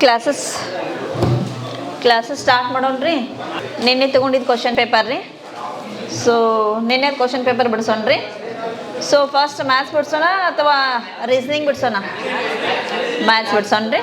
Classes start ಮಾಡೋಣ್ರಿ. ನಿನ್ನೆ ತೊಗೊಂಡಿದ್ದು ಕ್ವಶನ್ ಪೇಪರ್ ರೀ. ಸೊ ನಿನ್ನೆ ಕ್ವಶನ್ ಪೇಪರ್ ಬಿಡಿಸೋಣ್ರಿ. ಸೊ ಫಸ್ಟ್ ಮ್ಯಾಥ್ಸ್ ಬಿಡ್ಸೋಣ ಅಥವಾ ರೀಸನಿಂಗ್ ಬಿಡ್ಸೋಣ? ಮ್ಯಾಥ್ಸ್ ಬಿಡ್ಸೋಣ್ರಿ.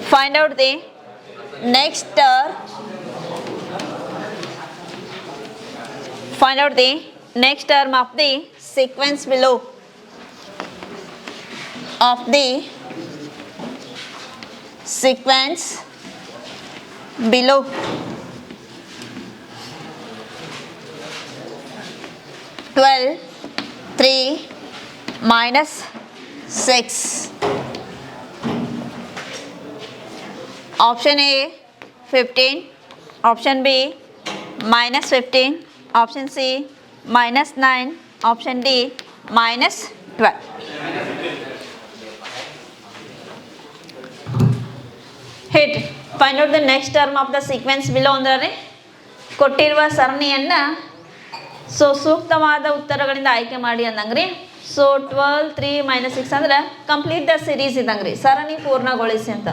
Find out the next term of the sequence below. Below 12, 3 minus 6. Option A 15, option B minus 15, option C minus 9, option D minus 12. Hit. Find out the next term of the sequence below ಅಂದರೆ ಕೊಟ್ಟಿರುವ ಸರಣಿಯನ್ನು ಸೂಕ್ತವಾದ ಉತ್ತರಗಳಿಂದ ಆಯ್ಕೆ ಮಾಡಿ ಅಂದಂಗ್ರಿ. So 12, 3 minus 6 ಅಂದ್ರೆ complete the series ಇದ್ದಂಗ್ರಿ, ಸರಣಿ ಪೂರ್ಣಗೊಳಿಸಿ ಅಂತ.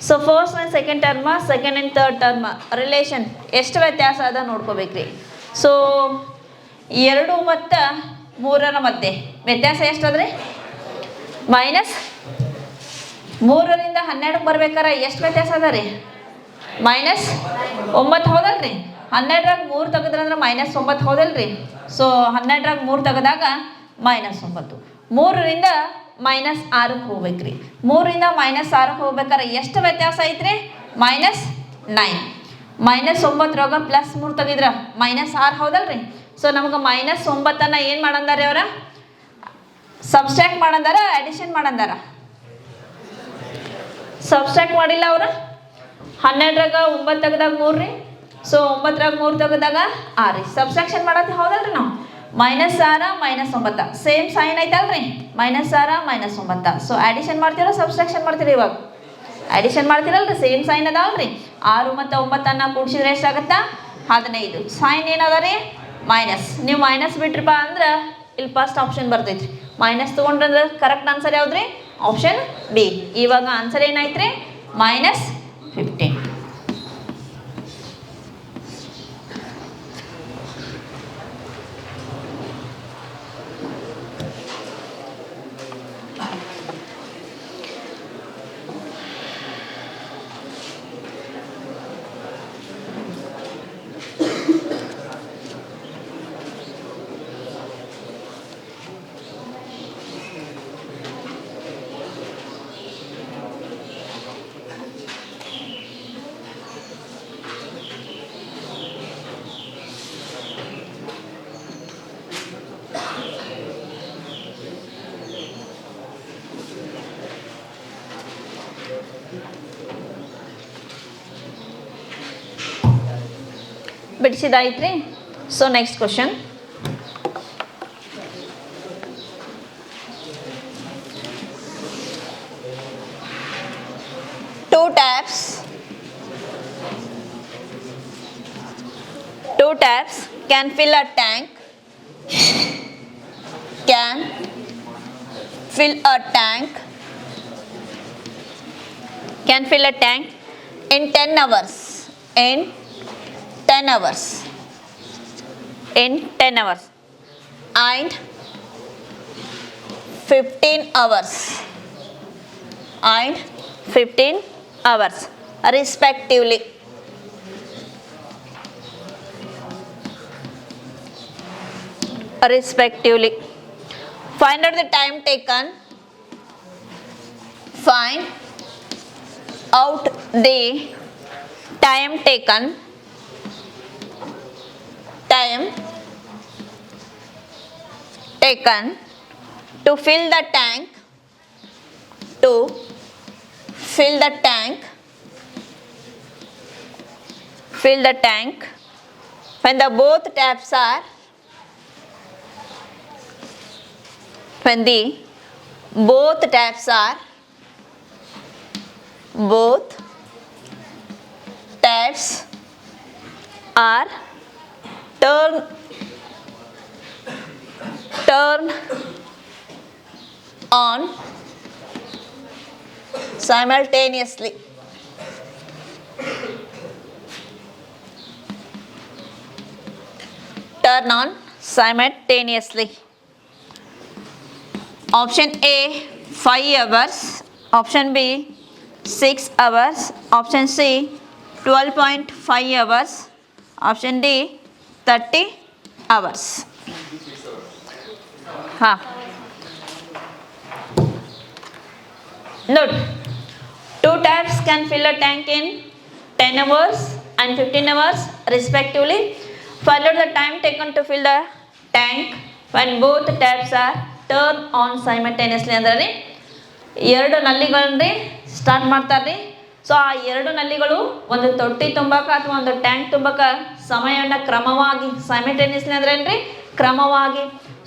So first and second term, second and third term relation ಎಷ್ಟು ವ್ಯತ್ಯಾಸ ಅದ ನೋಡ್ಕೋಬೇಕ್ರಿ. ಸೊ 2 ಮತ್ತು 3ರ ಮಧ್ಯೆ ವ್ಯತ್ಯಾಸ ಎಷ್ಟದ್ರಿ? -3ರಿಂದ 12ಕ್ಕೆ ಬರ್ಬೇಕಾರೆ ಎಷ್ಟು ವ್ಯತ್ಯಾಸ ಅದ ರೀ? -9 ಹೌದಲ್ರಿ. 12ರಾಗ 3 ತೆಗೆದ್ರಂದ್ರೆ -9 ಹೌದಲ್ರಿ. ಸೊ 12ರಾಗ 3 ತೆಗೆದಾಗ -9. 3ರಿಂದ -6ಕ್ಕೆ ಹೋಗ್ಬೇಕ್ರಿ. 3ರಿಂದ -6ಕ್ಕೆ ಹೋಗ್ಬೇಕಾರೆ ಎಷ್ಟು ವ್ಯತ್ಯಾಸ ಐತ್ರಿ? -9. -9ರಾಗ +3 ತೆಗೆದ್ರ -6 ಹೌದಲ್ರಿ. ಸೊ ನಮ್ಗೆ -9 ಏನು ಮಾಡಂದಾರ ಅವರ? ಸಬ್ಸ್ಟ್ರಾಕ್ಟ್ ಮಾಡಂದಾರ, ಅಡಿಷನ್ ಮಾಡಂದಾರ? ಸಬ್ಸ್ಟ್ರಾಕ್ಟ್ ಮಾಡಿಲ್ಲ ಅವ್ರ. 12ರಾಗ 9 ತೆಗೆದಾಗ 3 ರೀ. ಸೊ 9ರಾಗ 3 ತೆಗೆದಾಗ 6 ರೀ. ಸಬ್ಸ್ಟ್ರಾಕ್ಷನ್ ಮಾಡತ್ತೆ ಹೌದಲ್ರಿ ನಾವು. -6 -9 ಸೇಮ್ ಸೈನ್ ಐತಲ್ರಿ. -6 -9. ಸೊ ಅಡಿಷನ್ ಮಾಡ್ತೀರಾ ಸಬ್ಸ್ಟ್ರಾಕ್ಷನ್ ಮಾಡ್ತೀರಾ? ಇವಾಗ ಅಡಿಷನ್ ಮಾಡ್ತೀರಲ್ರಿ, ಸೇಮ್ ಸೈನ್ ಅದಾವಲ್ರಿ. 6 ಮತ್ತು 9 ಕೂಡಿಸಿದ್ರೆ ಎಷ್ಟಾಗತ್ತಾ? 15. ಸೈನ್ ಏನದ ರೀ? ಮೈನಸ್. ನೀವು ಮೈನಸ್ ಬಿಟ್ರಿಪ್ಪ ಅಂದ್ರೆ ಇಲ್ಲಿ ಫಸ್ಟ್ ಆಪ್ಷನ್ ಬರ್ತೈತ್ರಿ. ಮೈನಸ್ ತೊಗೊಂಡ್ರಂದ್ರೆ ಕರೆಕ್ಟ್ ಆನ್ಸರ್ ಯಾವ್ದ್ರಿ? Option B. ಇವಾಗ ಆನ್ಸರ್ ಏನಾಯ್ತ್ರಿ? -15. ಬಿಡಿಸಿದಾಯ್ತ್ರಿ. So next question. Two taps can fill a tank. In 10 hours. And 15 hours respectively. Find out the time taken. Find out the time taken to fill the tank when the both taps are when the both taps are turned on simultaneously. Turn on simultaneously. Option A 5 hours, option B 6 hours, option C 12.5 hours, option D 30 hours. Note, 2 taps can fill a tank in 10 hours and 15 hours respectively. Find out the time taken to fill the tank when both taps are turned on simultaneously. ಅಂದರೆ ಎರಡು ನಲ್ಲಿಗಳನ್ರಿ start ಮಾಡ್ತಾರ್ರಿ. So ಆ ಎರಡು ನಲ್ಲಿಗಳು ಒಂದು ತೊಟ್ಟಿ ತುಂಬಕ ಅಥವಾ ಒಂದು tank ತುಂಬಕ ಸಮಯವನ್ನು ಕ್ರಮವಾಗಿ ಸೈಮಲ್ಟೇನಿಯಸ್ಲಿ ಅಂದ್ರೆ ಏನ್ರಿ ಕ್ರಮವಾಗಿ.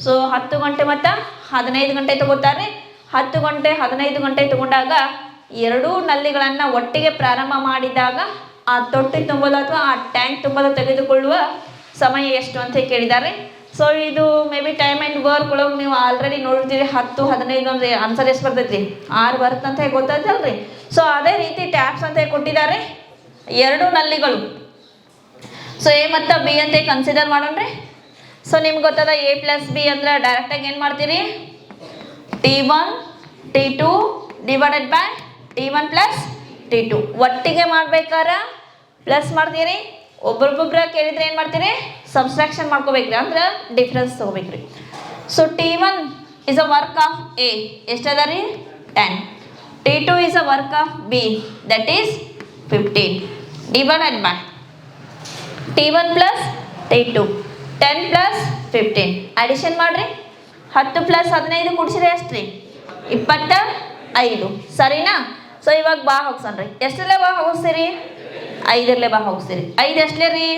ಸೊ 10 ಗಂಟೆ ಮತ್ತು 15 ಗಂಟೆ ತಗೋತಾರೆ. 10 ಗಂಟೆ 15 ಗಂಟೆ ತಗೊಂಡಾಗ ಎರಡೂ ನಲ್ಲಿಗಳನ್ನು ಒಟ್ಟಿಗೆ ಪ್ರಾರಂಭ ಮಾಡಿದಾಗ ಆ ತೊಟ್ಟಿ ತುಂಬೋದು ಅಥವಾ ಆ ಟ್ಯಾಂಕ್ ತುಂಬೋದು ತೆಗೆದುಕೊಳ್ಳುವ ಸಮಯ ಎಷ್ಟು ಅಂತ ಕೇಳಿದ್ದಾರೆ. ಸೊ ಇದು may be time and work ಒಳಗೆ ನೀವು ಆಲ್ರೆಡಿ ನೋಡ್ತೀರಿ 10 15 ಅಂದರೆ ಆನ್ಸರ್ ಎಷ್ಟು ಬರ್ತೈತಿ 6 ಬರುತ್ತೆ ಅಂತ ಗೊತ್ತೈತಲ್ರಿ. ಸೊ ಅದೇ ರೀತಿ ಟ್ಯಾಪ್ಸ್ ಅಂತ ಕೊಟ್ಟಿದ್ದಾರೆ ಎರಡು ನಲ್ಲಿಗಳು. ಸೊ ಎ ಮತ್ತು ಬಿ ಅಂತ ಕನ್ಸಿಡರ್ ಮಾಡೋಣ್ರಿ. ಸೊ ನಿಮ್ಗೆ ಗೊತ್ತದ ಎ ಪ್ಲಸ್ ಬಿ ಅಂದ್ರೆ ಡೈರೆಕ್ಟಾಗಿ ಏನು ಮಾಡ್ತೀರಿ T1 T2 divided by T1 plus T2 ಒಟ್ಟಿಗೆ ಮಾಡ್ಬೇಕಾರ ಪ್ಲಸ್ ಮಾಡ್ತೀರಿ. ಒಬ್ಬೊಬ್ಬೊಬ್ರ ಕೇಳಿದ್ರೆ ಏನು ಮಾಡ್ತೀರಿ ಸಬ್ಸ್ಟ್ರಾಕ್ಷನ್ ಮಾಡ್ಕೋಬೇಕ್ರಿ ಅಂದ್ರೆ ಡಿಫ್ರೆನ್ಸ್ ತೊಗೋಬೇಕ್ರಿ. So T1 is a work of A ಎಷ್ಟದ ರೀ 10. T2 is a work of B that is 15 divided by T1 plus T2 10 plus 15 addition ಮಾಡಿರಿ. 10 ಪ್ಲಸ್ 15 ಕೂಡಿಸಿದ್ರೆ ಎಷ್ಟು ರೀ 25 ಸರಿನಾ. ಸೊ ಇವಾಗ ಬಾ ಹೋಗ್ಸನ್ರಿ ಎಷ್ಟರಲ್ಲೇ ಬಾ ಹೋಗಿಸ್ತೀರಿ 5ರಲ್ಲೇ ಬಾ ಹೋಗಿಸ್ತೀರಿ. 5 ಎಷ್ಟಲೇ ರೀ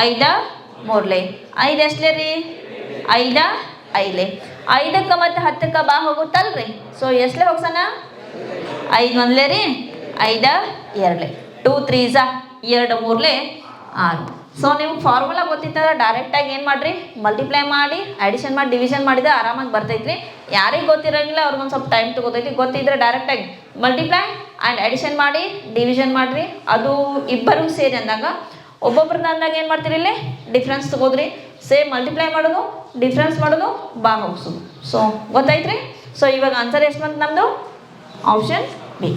5 3 5 ಎಷ್ಟಲೇ ರೀ 5 5 5ಕ್ಕೆ ಮತ್ತು 10ಕ್ಕೆ ಬಾ ಹೋಗುತ್ತಲ್ರಿ. ಸೊ ಎಷ್ಟಲೇ ಹೋಗ್ಸೋಣ 5 1ಲೇ ರೀ 5 2 2 3 2 3 6. ಸೊ ನಿಮ್ಗೆ ಫಾರ್ಮುಲಾ ಗೊತ್ತಿತ್ತಂದ್ರೆ ಡೈರೆಕ್ಟಾಗಿ ಏನು ಮಾಡಿರಿ ಮಲ್ಟಿಪ್ಲೈ ಮಾಡಿ ಅಡಿಷನ್ ಮಾಡಿ ಡಿವಿಷನ್ ಮಾಡಿದ್ರೆ ಆರಾಮಾಗಿ ಬರ್ತೈತ್ರಿ. ಯಾರಿಗೆ ಗೊತ್ತಿರೋಂಗಿಲ್ಲ ಅವ್ರಿಗೊಂದು ಸ್ವಲ್ಪ ಟೈಮ್ ತಗೋತೈತಿ. ಗೊತ್ತಿದ್ರೆ ಡೈರೆಕ್ಟಾಗಿ ಮಲ್ಟಿಪ್ಲೈ ಆ್ಯಂಡ್ ಅಡಿಷನ್ ಮಾಡಿ ಡಿವಿಷನ್ ಮಾಡಿರಿ. ಅದು ಇಬ್ಬರು ಸೇರಿ ಅಂದಾಗ ಒಬ್ಬೊಬ್ರನ್ನ ಅಂದಾಗ ಏನು ಮಾಡ್ತೀರಿ ಇಲ್ಲಿ ಡಿಫ್ರೆನ್ಸ್ ತಗೋದ್ರಿ. ಸೇಮ್ ಮಲ್ಟಿಪ್ಲೈ ಮಾಡೋದು ಡಿಫ್ರೆನ್ಸ್ ಮಾಡೋದು ಬಾ ಹೋಗ್ಸೋದು. ಸೊ ಗೊತ್ತಾಯ್ತು ರೀ. ಸೊ ಇವಾಗ ಆನ್ಸರ್ ಎಷ್ಟು ಬಂತು ನಮ್ಮದು ಆಪ್ಷನ್ ಬಿ.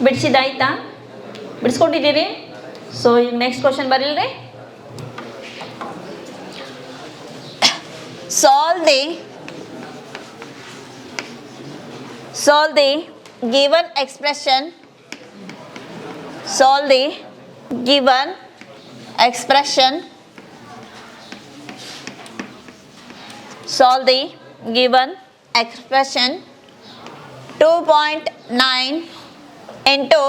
ಬಿಡಿಸಿದಾಯ್ತಾ ಬಿಡಿಸ್ಕೊಟ್ಟಿದ್ದೀರಿ. ಸೊ ಈಗ ನೆಕ್ಸ್ಟ್ ಕ್ವಶನ್ ಬರೀಲ್ರಿ. Solve the given expression. Solve the given expression. Solve the given expression 2.9 into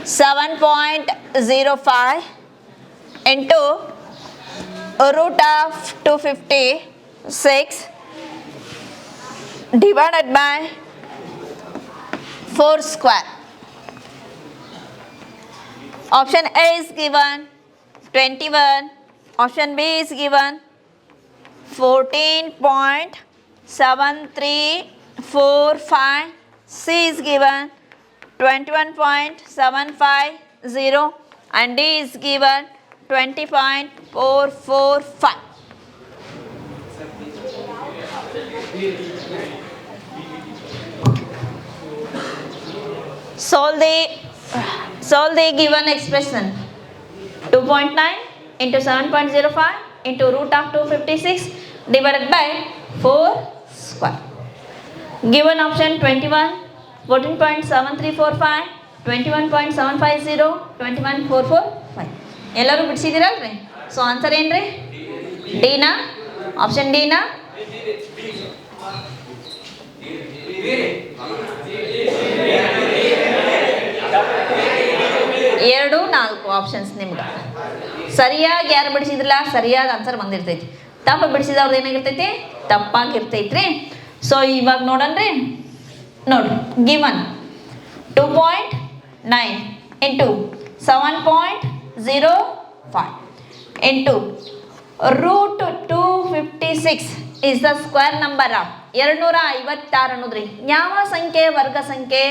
7.05 into root of 256 divided by 4 square. Option A is given 21, option B is given 14.7345, C is given 21.750 and D is given 20.445. Solve the given expression. 2.9 into 7.05 into root of 256 divided by 4 square. Given option 21, 14.7345, 21.750, 21.445. ಎಲ್ಲರೂ ಬಿಡಿಸಿದಿರಲ್ರಿ? So answer ಏನ್ರಿ? ಡಿನಾ? Option ಡಿನಾ? ಎರಡು ನಾಲ್ಕು options ನಿಮ್ಗೆ. ಸರಿಯಾಗಿ ಯಾರು ಬಿಡಿಸಿದ್ರಲ್ಲ ಸರಿಯಾದ answer ಬಂದಿರ್ತೈತಿ. ತಪ್ಪು ಬಿಡಿಸಿದವ್ರದ್ದು ಏನಾಗಿರ್ತೈತಿ? ತಪ್ಪಾಗಿರ್ತೈತ್ರಿ. So ಇವಾಗ ನೋಡನ್ರಿ, ನೋಡ್ರಿ given 2.9 into 7.05 into root 256 is the square number of 256 ಅನ್ನೋದ್ರಿ ಯಾವ ಸಂಖ್ಯೆ? ವರ್ಗ ಸಂಖ್ಯೆ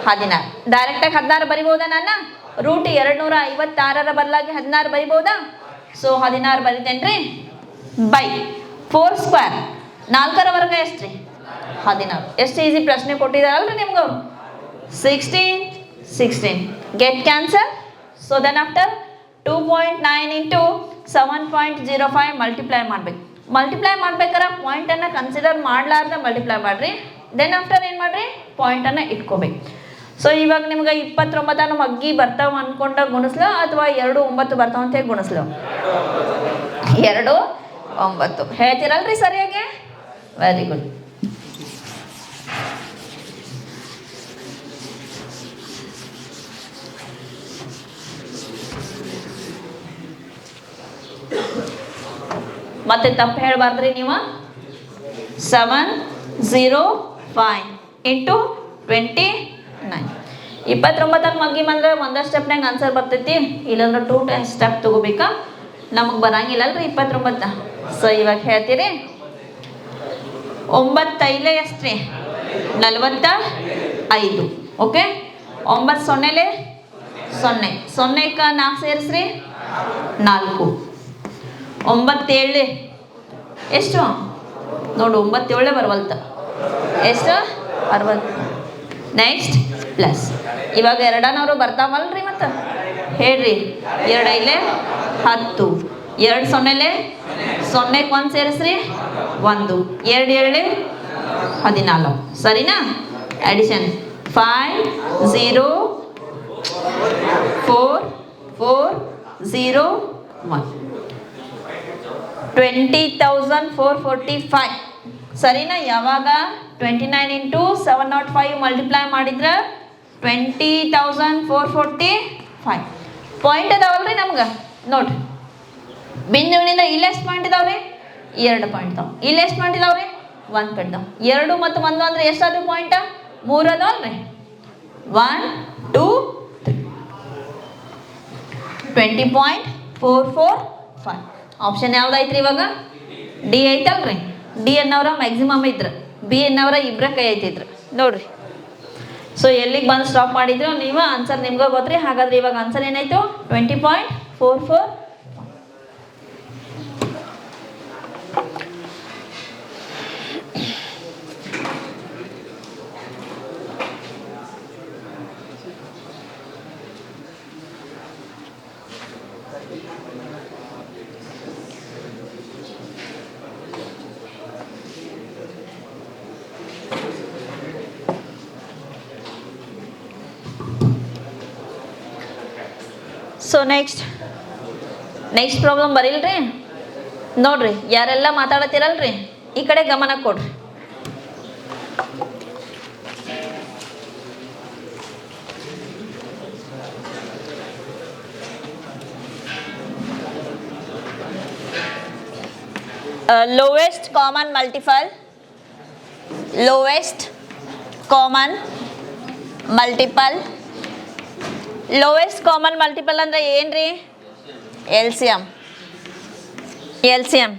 16. ಡೈರೆಕ್ಟಾಗಿ 16 ಬರಿಬೋದಾ? ನಾನು ರೂಟ್ 256ರ ಬದಲಾಗಿ 16 ಬರಿಬೋದಾ? ಸೊ 16 ಬರಿತೇನ್ರಿ. ಬೈ 4 ಸ್ಕ್ವೇರ್, 4ರ ವರ್ಗ ಎಷ್ಟ್ರಿ? 16. ಎಷ್ಟು ಈಸಿ ಪ್ರಶ್ನೆ ಕೊಟ್ಟಿದಾರಲ್ರಿ ನಿಮ್ಗೆ ಅವರು. 16 get cancel. So then after 2.9 into 7.05 multiply ಮಾಡ್ಬೇಕು. ಮಲ್ಟಿಪ್ಲೈ ಮಾಡ್ಬೇಕಾದ್ರೆ ಪಾಯಿಂಟನ್ನು ಕನ್ಸಿಡರ್ ಮಾಡಲಾರ್ದೆ ಮಲ್ಟಿಪ್ಲೈ ಮಾಡಿರಿ. ದೆನ್ ಆಫ್ಟರ್ ಏನು ಮಾಡಿರಿ? ಪಾಯಿಂಟನ್ನು ಇಟ್ಕೋಬೇಕು. ಸೊ ಇವಾಗ ನಿಮ್ಗೆ 29 ಮಗ್ಗಿ ಬರ್ತಾವ ಅಂದ್ಕೊಂಡ ಗುಣಿಸ್ಲೋ ಅಥವಾ 2 9 ಬರ್ತಾವ ಅಂತ ಹೇಳಿ ಗುಣಿಸ್ಲೋ? 2 9 ಹೇಳ್ತೀರಲ್ರಿ ಸರಿಯಾಗಿ? Very good. ಮತ್ತೆ ತಪ್ಪು ಹೇಳಬಾರ್ದ್ರಿ ನೀವು. 705 ಇಂಟು 29. 29 ಮಗ್ಗಿ ಬಂದ್ರೆ ಒಂದೇ ಸ್ಟೆಪ್ನಾಗ ಆನ್ಸರ್ ಬರ್ತೈತಿ, ಇಲ್ಲಾಂದ್ರೆ 2 ಸ್ಟೆಪ್ ತಗೋಬೇಕಾ? ನಮಗೆ ಬರಂಗಿಲ್ಲಲ್ರಿ 29. ಸೊ ಇವಾಗ ಹೇಳ್ತೀರಿ 9 ಎಷ್ಟ್ರಿ? 45. ಓಕೆ. 9 0 0 0ಕ್ಕೆ 4 ಸೇರಿಸ್ರಿ 4. 9 7 ಎಷ್ಟು? ನೋಡು 9 7 ಬರವಲ್ತ. ಎಷ್ಟು? 60. Next plus. ಇವಾಗ 2 ಬರ್ತಾವಲ್ರಿ ಮತ್ತೆ ಹೇಳ್ರಿ. 2 5 10. 2 0 0ಕ್ಕೆ 1 ಸೇರಿಸ್ರಿ 1. 2 7 14. ಸರಿನಾ? ಅಡಿಷನ್ 5 0 4 4 0 1 20,445. ಸರಿನಾ? ಯಾವಾಗ 29 ಇಂಟು 705 ಮಲ್ಟಿಪ್ಲೈ ಮಾಡಿದ್ರೆ 20,445 ಪಾಯಿಂಟ್ ಅದಾವಲ್ರಿ ನಮ್ಗೆ. ನೋಡ್ರಿ ಬಿಂದುವಿನಿಂದ ಇಲ್ಲಿ ಎಷ್ಟು ಪಾಯಿಂಟ್ ಇದಾವ್ರಿ? 2 ಪಾಯಿಂಟ್ ಇದಾವೆ. ಇಲ್ಲಿ ಎಷ್ಟು ಪಾಯಿಂಟ್ ಇದಾವ್ರಿ? 1 ಪಾಯಿಂಟ್ ಇದಾವೆ. 2 ಮತ್ತು 1 ಅಂದ್ರೆ ಎಷ್ಟಾದ್ರು ಪಾಯಿಂಟ್? 3 ಅದಾವಲ್ರಿ. 1 2 3 20.445. ಆಪ್ಷನ್ ಯಾವ್ದಾಯ್ತ್ರಿ ಇವಾಗ? ಡಿ ಐತಲ್ರಿ. ಡಿ ಅನ್ನೋರ ಮ್ಯಾಕ್ಸಿಮಮ್ ಇದ್ರು, ಬಿ ಅನ್ನೋರ ಇಬ್ಬರ ಕೈ ಐತಿದ್ರು ನೋಡ್ರಿ. ಸೊ ಎಲ್ಲಿಗೆ ಬಂದು ಸ್ಟಾಪ್ ಮಾಡಿದ್ರು ನೀವು? ಆನ್ಸರ್ ನಿಮ್ಗೆ ಗೊತ್ತ್ರಿ. ಹಾಗಾದ್ರೆ ಇವಾಗ ಆನ್ಸರ್ ಏನಾಯ್ತು? 20.44. ಸೊ ನೆಕ್ಸ್ಟ್ ಪ್ರಾಬ್ಲಮ್ ಬರೀಲ್ರಿ. ನೋಡ್ರಿ ಯಾರೆಲ್ಲ ಮಾತಾಡತ್ತೀರಲ್ರಿ ಈ ಕಡೆ ಗಮನ ಕೊಡ್ರಿ. lowest common multiple lowest common multiple ಅಂದ್ರೆ ಏನ್ರಿ? LCM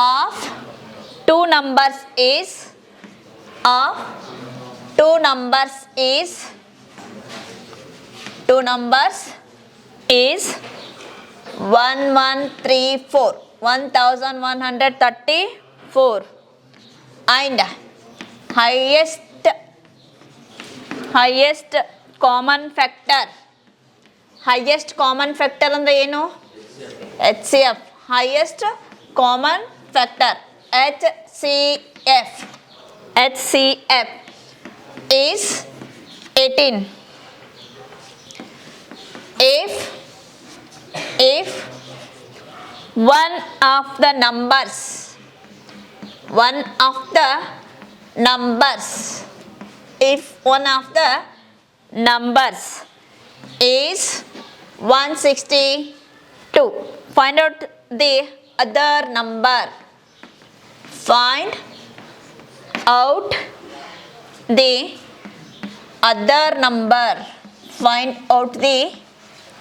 of two numbers is 2 1134 1134 and highest common factor ಅಂದ್ರೆ ಏನು HCF highest common factor HCF is 18 if one of the numbers if one of the numbers is 162, find out the other number. Find out the other number. Find out the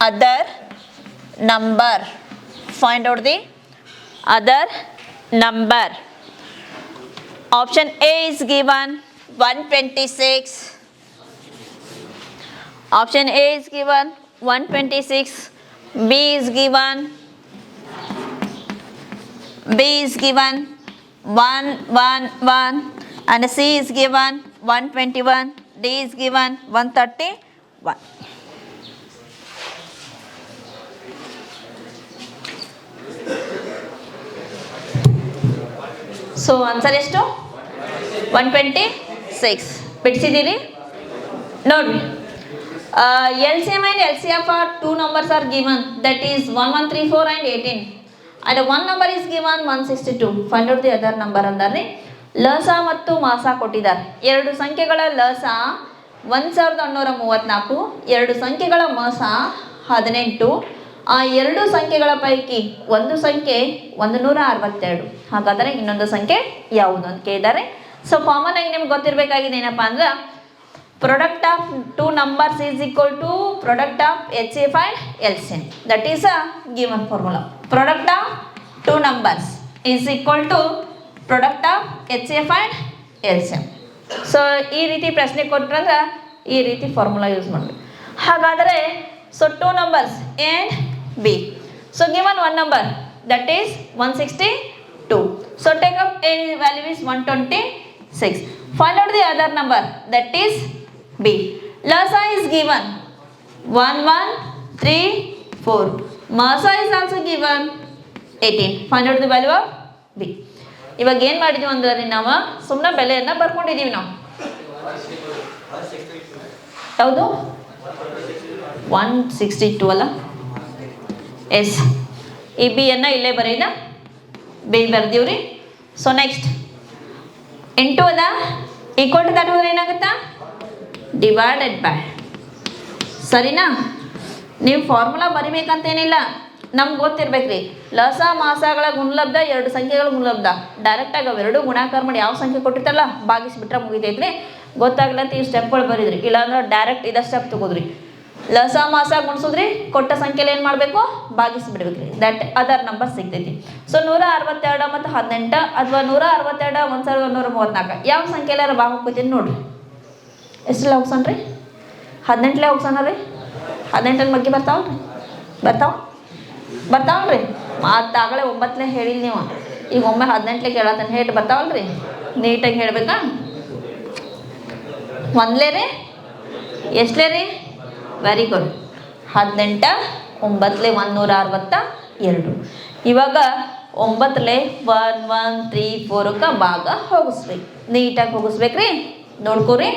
other number. Find out the other number. Option A is given 126. Option A is given 126. B is given 111 and C is given 121. D is given 131. So answer ಎಷ್ಟು 126 ಬಿಡಿಸಿದ್ದೀರಿ ನೋಡ್ರಿ. LCM and LCF are two numbers are given, that is 1134 and 18 and one number is given 162. Find out the other number ಅಂದಾರೆ. ಲಸ ಮತ್ತು ಮಾಸ ಕೊಟ್ಟಿದ್ದಾರೆ. ಎರಡು ಸಂಖ್ಯೆಗಳ ಲಸ 1134, ಎರಡು ಸಂಖ್ಯೆಗಳ ಮಾಸ 18. ಆ ಎರಡು ಸಂಖ್ಯೆಗಳ ಪೈಕಿ ಒಂದು ಸಂಖ್ಯೆ 162. ಹಾಗಾದರೆ ಇನ್ನೊಂದು ಸಂಖ್ಯೆ ಯಾವುದು ಅಂತ ಕೇಳಿದ್ದಾರೆ. ಸೊ ಕಾಮನ್ ಆಗಿ ನಿಮ್ಗೆ ಗೊತ್ತಿರಬೇಕಾಗಿದೆ ಏನಪ್ಪಾ ಅಂದ್ರೆ product of two numbers is equal to product of HCF and LCM. That is a given formula. Product of two numbers is equal to product of HCF and LCM. So ಈ ರೀತಿ ಪ್ರಶ್ನೆ ಕೊಟ್ಟರೆ ಈ ರೀತಿ ಫಾರ್ಮುಲಾ ಯೂಸ್ ಮಾಡಿ. ಹಾಗಾದರೆ so two numbers A and B. So given one number, that is 162. So take up A value is 126. Find out the other number, that is B. Lasa is given 1134. Masa is also given 18. Find out the value of B. ಇವಾಗ ಏನು ಮಾಡಿದ್ವಿ ಅಂದ್ರೆ ನಾವು ಸುಮ್ಮನೆ ಬೆಲೆಯನ್ನು ಬರ್ಕೊಂಡಿದ್ದೀವಿ ನಾವು. ಯಾವುದು 162 ಅಲ್ಲ? ಎಸ್. ಈ ಬಿ ಅನ್ನು ಇಲ್ಲೇ ಬರೀನ ಬಿ ಬರ್ದೀವ್ರಿ. ಸೊ ನೆಕ್ಸ್ಟ್ ಇಂಟು ಅದ ಈಕ್ವಲ್ ಟು ದಟ್ ಹೋದ್ರೆ ಏನಾಗುತ್ತಾ ಡಿವೈಡೆಡ್ ಬೈ. ಸರಿನಾ? ನೀವು ಫಾರ್ಮುಲಾ ಬರಿಬೇಕಂತೇನಿಲ್ಲ, ನಮ್ಗೆ ಗೊತ್ತಿರ್ಬೇಕ್ರಿ. ಲಸ ಮಾಸಗಳ ಗುಣಲಬ್ಧ ಎರಡು ಸಂಖ್ಯೆಗಳ ಗುಣಲಬ್ಧ ಡೈರೆಕ್ಟಾಗಿ ಅವೆರಡು ಗುಣಾಕಾರ ಮಾಡಿ ಯಾವ ಸಂಖ್ಯೆ ಕೊಟ್ಟಿರ್ತಲ್ಲ ಭಾಗಿಸ್ಬಿಟ್ರೆ ಮುಗಿತೈತ್ರಿ. ಗೊತ್ತಾಗಲ್ಲ ಅಂತ ಈ ಸ್ಟೆಪ್ಗಳು ಬರೀದ್ರಿ, ಇಲ್ಲಾಂದ್ರೆ ಡೈರೆಕ್ಟ್ ಇದ ಸ್ಟೆಪ್ ತಗೋದ್ರಿ. ಲಸ ಮಾಸ ಗುಣಿಸೋದ್ರಿ, ಕೊಟ್ಟ ಸಂಖ್ಯೆಯಲ್ಲಿ ಏನು ಮಾಡಬೇಕು ಭಾಗಿಸ್ಬಿಡ್ಬೇಕ್ರಿ. ದಟ್ ಅದರ್ ನಂಬರ್ ಸಿಗ್ತೈತಿ. ಸೊ 162 ಮತ್ತು 18 ಅಥವಾ 162 1134 ಯಾವ ಸಂಖ್ಯೆಲ್ಲಾರ ಭಾಗ ಹೋಗ್ತೈತಿ ನೋಡ್ರಿ. ಎಷ್ಟೆಲ್ಲ ಹೋಗ್ಸಣ್ರಿ? 18 ಹೋಗ್ಸಣ್ರಿ. 18 ಬಗ್ಗೆ ಬರ್ತಾವಲ್ರಿ. ಮಾತಾಗಲೇ 9 ಹೇಳಿಲ್ಲ ನೀವು, ಈಗ ಒಮ್ಮೆ 18 ಕೇಳತ್ತಾನೆ ಹೇಳಿ ಬರ್ತಾವಲ್ರಿ. ನೀಟಾಗಿ ಹೇಳ್ಬೇಕಾ? ಒಂದ್ಲೇ ರೀ, ಎಷ್ಟಲೇ ರೀ? Very good. 18 9 162. ಇವಾಗ 9 1134 ಭಾಗ ಹೋಗಿಸ್ಬೇಕು. ನೀಟಾಗಿ ಹೋಗಿಸ್ಬೇಕ್ರಿ. ನೋಡ್ಕೋರಿ,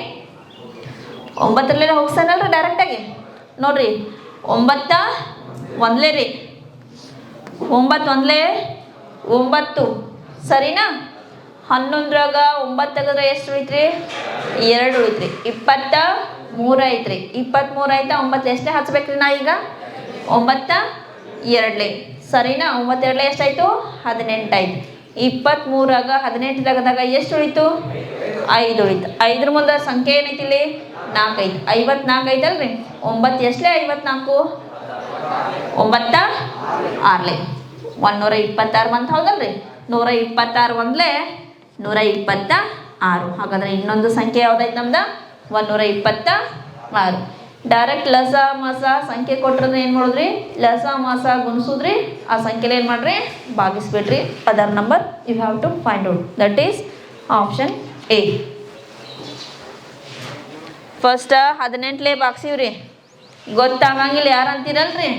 9 ಹೋಗ್ಸಾನಲ್ರಿ ಡೈರೆಕ್ಟಾಗಿ. ನೋಡ್ರಿ 9 1 ರೀ, 9 1 9 ಸರಿನಾ? 11ರಾಗ 9 ತೆಗೆದ್ರೆ ಎಷ್ಟು ಉಳಿತ್ರಿ? 2 ಉಳಿತ್ರಿ. 23 ಐತ್ರಿ. 23 ಆಯ್ತಾ? 9 ಎಷ್ಟೇ ಹಚ್ಬೇಕ್ರಿ ನಾ ಈಗ? 9 2 ಸರಿನಾ? 9 2 ಎಷ್ಟಾಯ್ತು? 18 ಆಯ್ತು. 23ರಾಗ 18 ತೆಗೆದಾಗ ಎಷ್ಟು ಉಳಿತು? 5 ಉಳಿತು. 5ರ ಮುಂದೆ ಸಂಖ್ಯೆ ಏನೈತಿ ಇಲ್ಲಿ? 4 ಐತಿ. 54 ಐತಲ್ರಿ. 9 ಎಷ್ಟಲೇ? 54 9 6 126 ಬಂತ ಹೌದಲ್ರಿ? 126 1 126. ಹಾಗಾದ್ರೆ ಇನ್ನೊಂದು ಸಂಖ್ಯೆ ಯಾವ್ದೈತೆ ನಮ್ದು? 126. ಡೈರೆಕ್ಟ್ ಲಸ ಮಸ ಸಂಖ್ಯೆ ಕೊಟ್ರೆ ಏನು ಮಾಡಿದ್ರಿ, ಲಸ ಮಸ ಗುಣಿಸೋದ್ರಿ, ಆ ಸಂಖ್ಯೆಲಿ ಏನು ಮಾಡ್ರಿ, ಭಾಗಿಸ್ಬಿಡ್ರಿ. Other number you have to find out. That is option A. First 18ಲೇ ಭಾಗಿಸಿವ್ರಿ, ಗೊತ್ತಾಗಂಗಿಲ್ಲ ಯಾರು ಅಂತೀರಲ್ರಿ.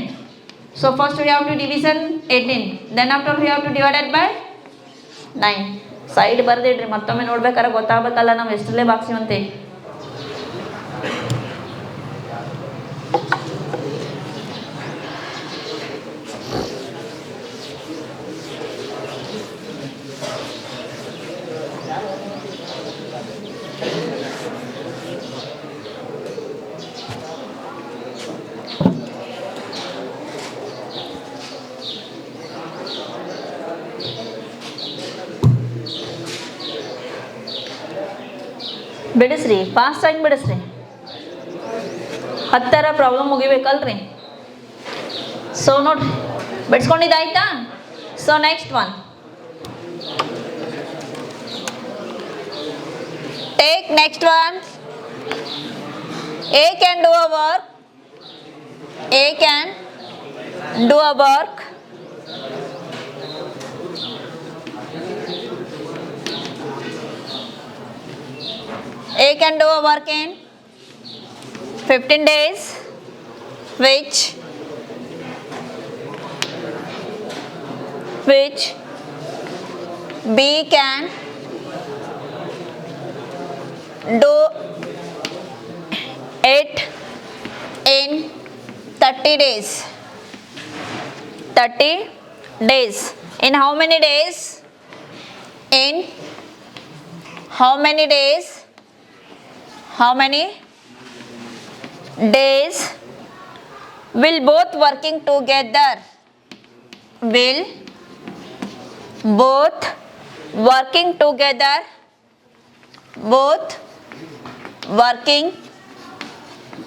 So first we have to division 18, then after we have to divided by 9. Side ಬರ್ದಿಡ್ರಿ, ಮತ್ತೊಮ್ಮೆ ನೋಡ್ಬೇಕಾದ್ರೆ ಗೊತ್ತಾಗಬೇಕಲ್ಲ ನಾವು ಎಷ್ಟರಲ್ಲೇ ಭಾಗಿಸಿವಂತೆ. ಬಿಡಿಸ್ರಿ, ಫಾಸ್ಟಾಗಿ ಬಿಡಿಸ್ರಿ, 10ರ ಪ್ರಾಬ್ಲಮ್ ಮುಗಿಬೇಕಲ್ರಿ. ಸೊ ನೋಡ್ರಿ, ಬಿಡಿಸ್ಕೊಂಡಿದ್ದಾಯ್ತಾ. So next one, take next one. A can do a work. A can do a work. A can do a work in 15 days, which B can do it in 30 days. 30 days. In how many days? In how many days? How many days will both working together? Will both working together? Both working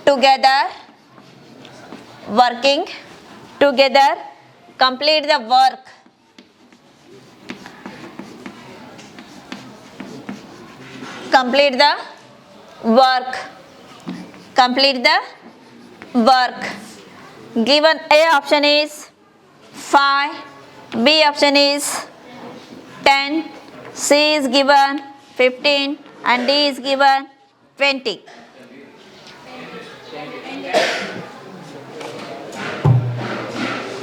together. Working together. Complete the work. Complete the work. Complete the work. Given A option is 5, B option is 10, C is given 15 and D is given 20.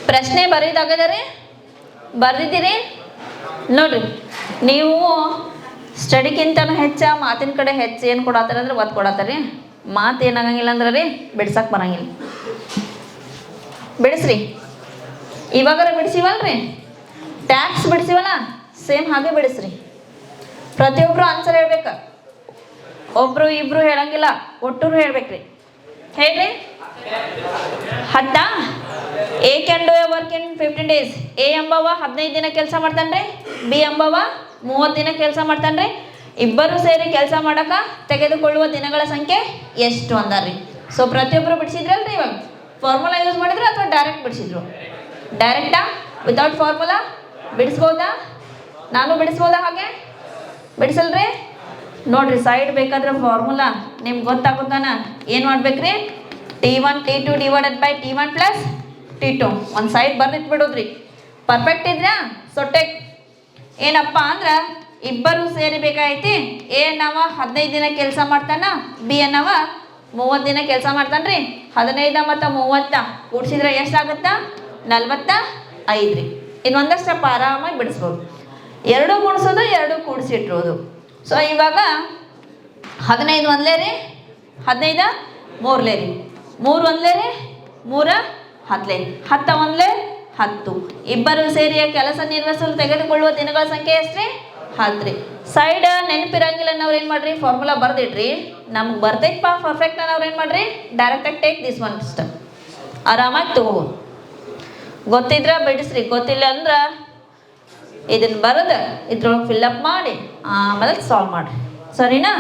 ಪ್ರಶ್ನೆ ಬರೀದಾಗದರೆ ಬರ್ದಿದ್ದೀರಿ ನೋಡ್ರಿ. ನೀವು ಸ್ಟಡಿಗಿಂತನೂ ಹೆಚ್ಚು ಮಾತಿನ ಕಡೆ ಹೆಚ್ಚು ಏನು ಕೊಡತ್ತಾರೆ ಅಂದ್ರೆ ಒತ್ತು ಕೊಡತ್ತಾರೆ. ಮಾತು ಏನಾಗಂಗಿಲ್ಲ ಅಂದ್ರೆ ರೀ ಬಿಡ್ಸಕ್ಕೆ ಬರಂಗಿಲ್ಲ. ಬಿಡಿಸ್ರಿ, ಇವಾಗಾರ ಬಿಡಿಸಿವಲ್ರಿ, ಟ್ಯಾಕ್ಸ್ ಬಿಡಿಸಿವಲ್ಲ ಸೇಮ್ ಹಾಗೆ ಬಿಡಿಸ್ರಿ. ಪ್ರತಿಯೊಬ್ಬರು ಆನ್ಸರ್ ಹೇಳ್ಬೇಕು, ಒಬ್ರು ಇಬ್ರು ಹೇಳಂಗಿಲ್ಲ, ಒಟ್ಟರು ಹೇಳ್ಬೇಕ್ರಿ. ಹೇಳ್ರಿ 10. A can do a work in 15 days. A ಎಂಬವ 15 ದಿನ ಕೆಲಸ ಮಾಡ್ತಾನ್ರಿ, B ಎಂಬವ 30 ದಿನ ಕೆಲಸ ಮಾಡ್ತಾನ್ರಿ. ಇಬ್ಬರು ಸೇರಿ ಕೆಲಸ ಮಾಡಕ ತೆಗೆದುಕೊಳ್ಳುವ ದಿನಗಳ ಸಂಖ್ಯೆ ಎಷ್ಟು ಅಂದಾರ್ರಿ. ಸೊ ಪ್ರತಿಯೊಬ್ಬರು ಬಿಡಿಸಿದ್ರಲ್ರಿ. ಇವಾಗ ಫಾರ್ಮುಲಾ ಯೂಸ್ ಮಾಡಿದ್ರು ಅಥವಾ ಡೈರೆಕ್ಟ್ ಬಿಡಿಸಿದ್ರು? ಡೈರೆಕ್ಟಾ ವಿತೌಟ್ ಫಾರ್ಮುಲಾ ಬಿಡಿಸ್ಬೋದಾ? ನಾನು ಬಿಡಿಸ್ಬೋದಾ? ಹಾಗೆ ಬಿಡಿಸಲ್ರಿ. ನೋಡ್ರಿ, ಸೈಡ್ ಬೇಕಾದ್ರೆ ಫಾರ್ಮುಲಾ ನಿಮ್ಗೆ ಗೊತ್ತಾಗುತ್ತಾನ. ಏನು ಮಾಡ್ಬೇಕ್ರಿ? T1 T2 divided by T1 plus T2 ಒಂದು ಸೈಡ್ ಬರ್ದಿಟ್ಟು ಬಿಡೋದ್ರಿ. ಪರ್ಫೆಕ್ಟ್ ಇದ್ರಾ? ಸೊ ಟೇಕ್ ಏನಪ್ಪ ಅಂದ್ರೆ ಇಬ್ಬರು ಸೇರಿ ಬೇಕಾಯ್ತಿ. ಎ ಅನ್ನವ 15 ದಿನ ಕೆಲಸ ಮಾಡ್ತಾನ, ಬಿ ಅನ್ನವ 30 ದಿನ ಕೆಲಸ ಮಾಡ್ತಾನ್ರಿ. 15 ಮತ್ತು 30 ಕೂಡಿಸಿದ್ರೆ ಎಷ್ಟಾಗುತ್ತಾ? 45 ರೀ. ಇನ್ನೊಂದಷ್ಟು ಸ್ಟೆಪ್ ಆರಾಮಾಗಿ ಬಿಡಿಸ್ಬೋದು. 2 ಗುಣಿಸೋದು, 2 ಕೂಡಿಸಿಟ್ಟಿರೋದು. ಸೊ ಇವಾಗ 15 ಒಂದ್ಲೇ ರೀ, 15 ಮೂರ್ಲೇ ರೀ, 3 ಒಂದ್ಲೇ ರೀ, 3 10ಲೇ, 10 ಒಂದ್ಲೇ 10. ಇಬ್ಬರು ಸೇರಿ ಕೆಲಸ ನಿರ್ವಹಿಸಲು ತೆಗೆದುಕೊಳ್ಳುವ ದಿನಗಳ ಸಂಖ್ಯೆ ಎಷ್ಟ್ರಿ? 10 ರೀ. ಸೈಡ್ ನೆನಪಿರಂಗಿಲ್ಲ ಅನ್ನೋರು ಏನು ಮಾಡ್ರಿ? ಫಾರ್ಮುಲಾ ಬರ್ದಿಡ್ರಿ. ನಮ್ಗೆ ಬರ್ತೈತಪ್ಪ ಪರ್ಫೆಕ್ಟ್ ಅನ್ನೋರು ಏನು ಮಾಡ್ರಿ? ಡೈರೆಕ್ಟಾಗಿ ಟೇಕ್ ದಿಸ್ ಒನ್ ಸ್ಟೆಪ್, ಆರಾಮಾಗಿ ತಗೋಬೋದು. ಗೊತ್ತಿದ್ರೆ ಬಿಡಿಸ್ರಿ, ಗೊತ್ತಿಲ್ಲ ಅಂದ್ರೆ ಇದನ್ನು ಬರೋದು ಇದ್ರೊಳಗೆ ಫಿಲ್ಲಪ್ ಮಾಡಿ ಆಮೇಲೆ ಸಾಲ್ವ್ ಮಾಡಿರಿ. ಸರಿನಾ?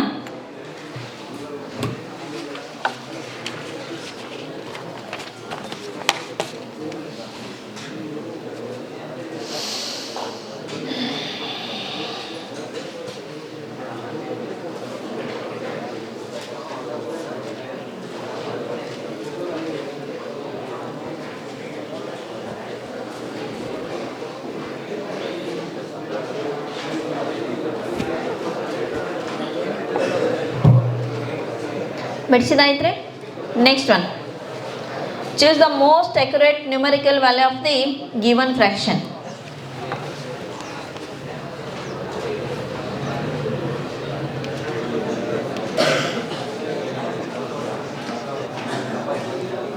ಬಿಡಿಸಿದಾಯ್ತ್ರಿ. Next one, choose the most accurate numerical value of the given fraction.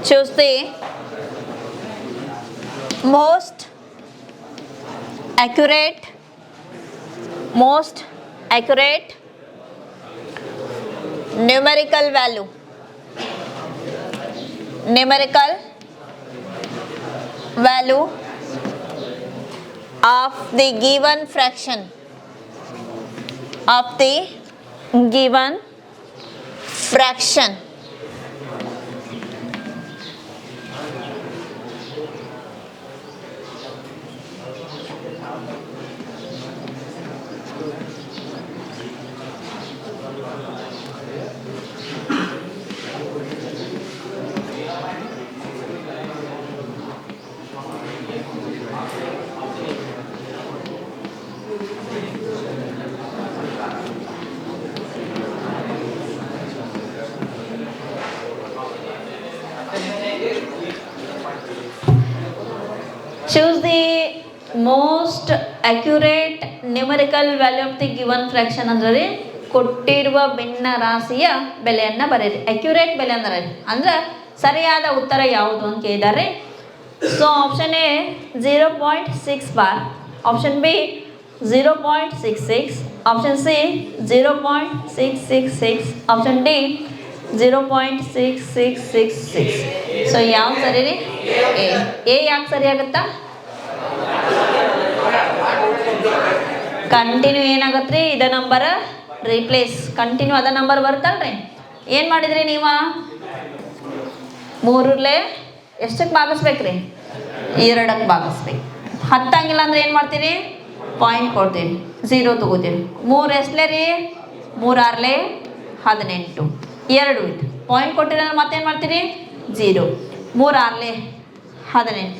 Choose the most accurate numerical value of the given fraction choose the most accurate numerical value of the given fraction ಅಂದರೆ ಕೊಟ್ಟಿರುವ ಭಿನ್ನ ರಾಶಿಯ ಬೆಲೆಯನ್ನು ಬರೆಯಿರಿ. Accurate ಬೆಲೆ ಅಂದ್ರೆ ಸರಿಯಾದ ಉತ್ತರ ಯಾವುದು ಅಂತ ಕೇಳಿದ್ದಾರೆ. So option A 0.6 bar, option B 0.66, option C 0.666, option D 0.6666. So ಯಾವ್ದು ಸರಿ ರೀ? ಎ ಯಾಕೆ ಸರಿ ಆಗುತ್ತಾ? ಕಂಟಿನ್ಯೂ ಏನಾಗತ್ರಿ, ಇದ ನಂಬರ್ ರೀಪ್ಲೇಸ್, ಕಂಟಿನ್ಯೂ ಅದ ನಂಬರ್ ಬರುತ್ತಲ್ರಿ. ಏನು ಮಾಡಿದ್ರಿ ನೀವು? 3 ಎಷ್ಟಕ್ಕೆ ಭಾಗಿಸ್ಬೇಕ್ರಿ? 2ಕ್ಕೆ ಭಾಗಿಸ್ಬೇಕು. ಹತ್ತಂಗಿಲ್ಲ ಅಂದ್ರೆ ಏನು ಮಾಡ್ತೀರಿ? ಪಾಯಿಂಟ್ ಕೊಡ್ತೀರಿ, 0 ತಗೋತೀರಿ. 3 ಎಷ್ಟಲೇ ರೀ? 3 6 18, 2 ಇತ್ತು. ಪಾಯಿಂಟ್ ಕೊಟ್ಟಿಲ್ಲ ಅಂದ್ರೆ ಮತ್ತೇನು ಮಾಡ್ತೀರಿ? 0. 3 6 18,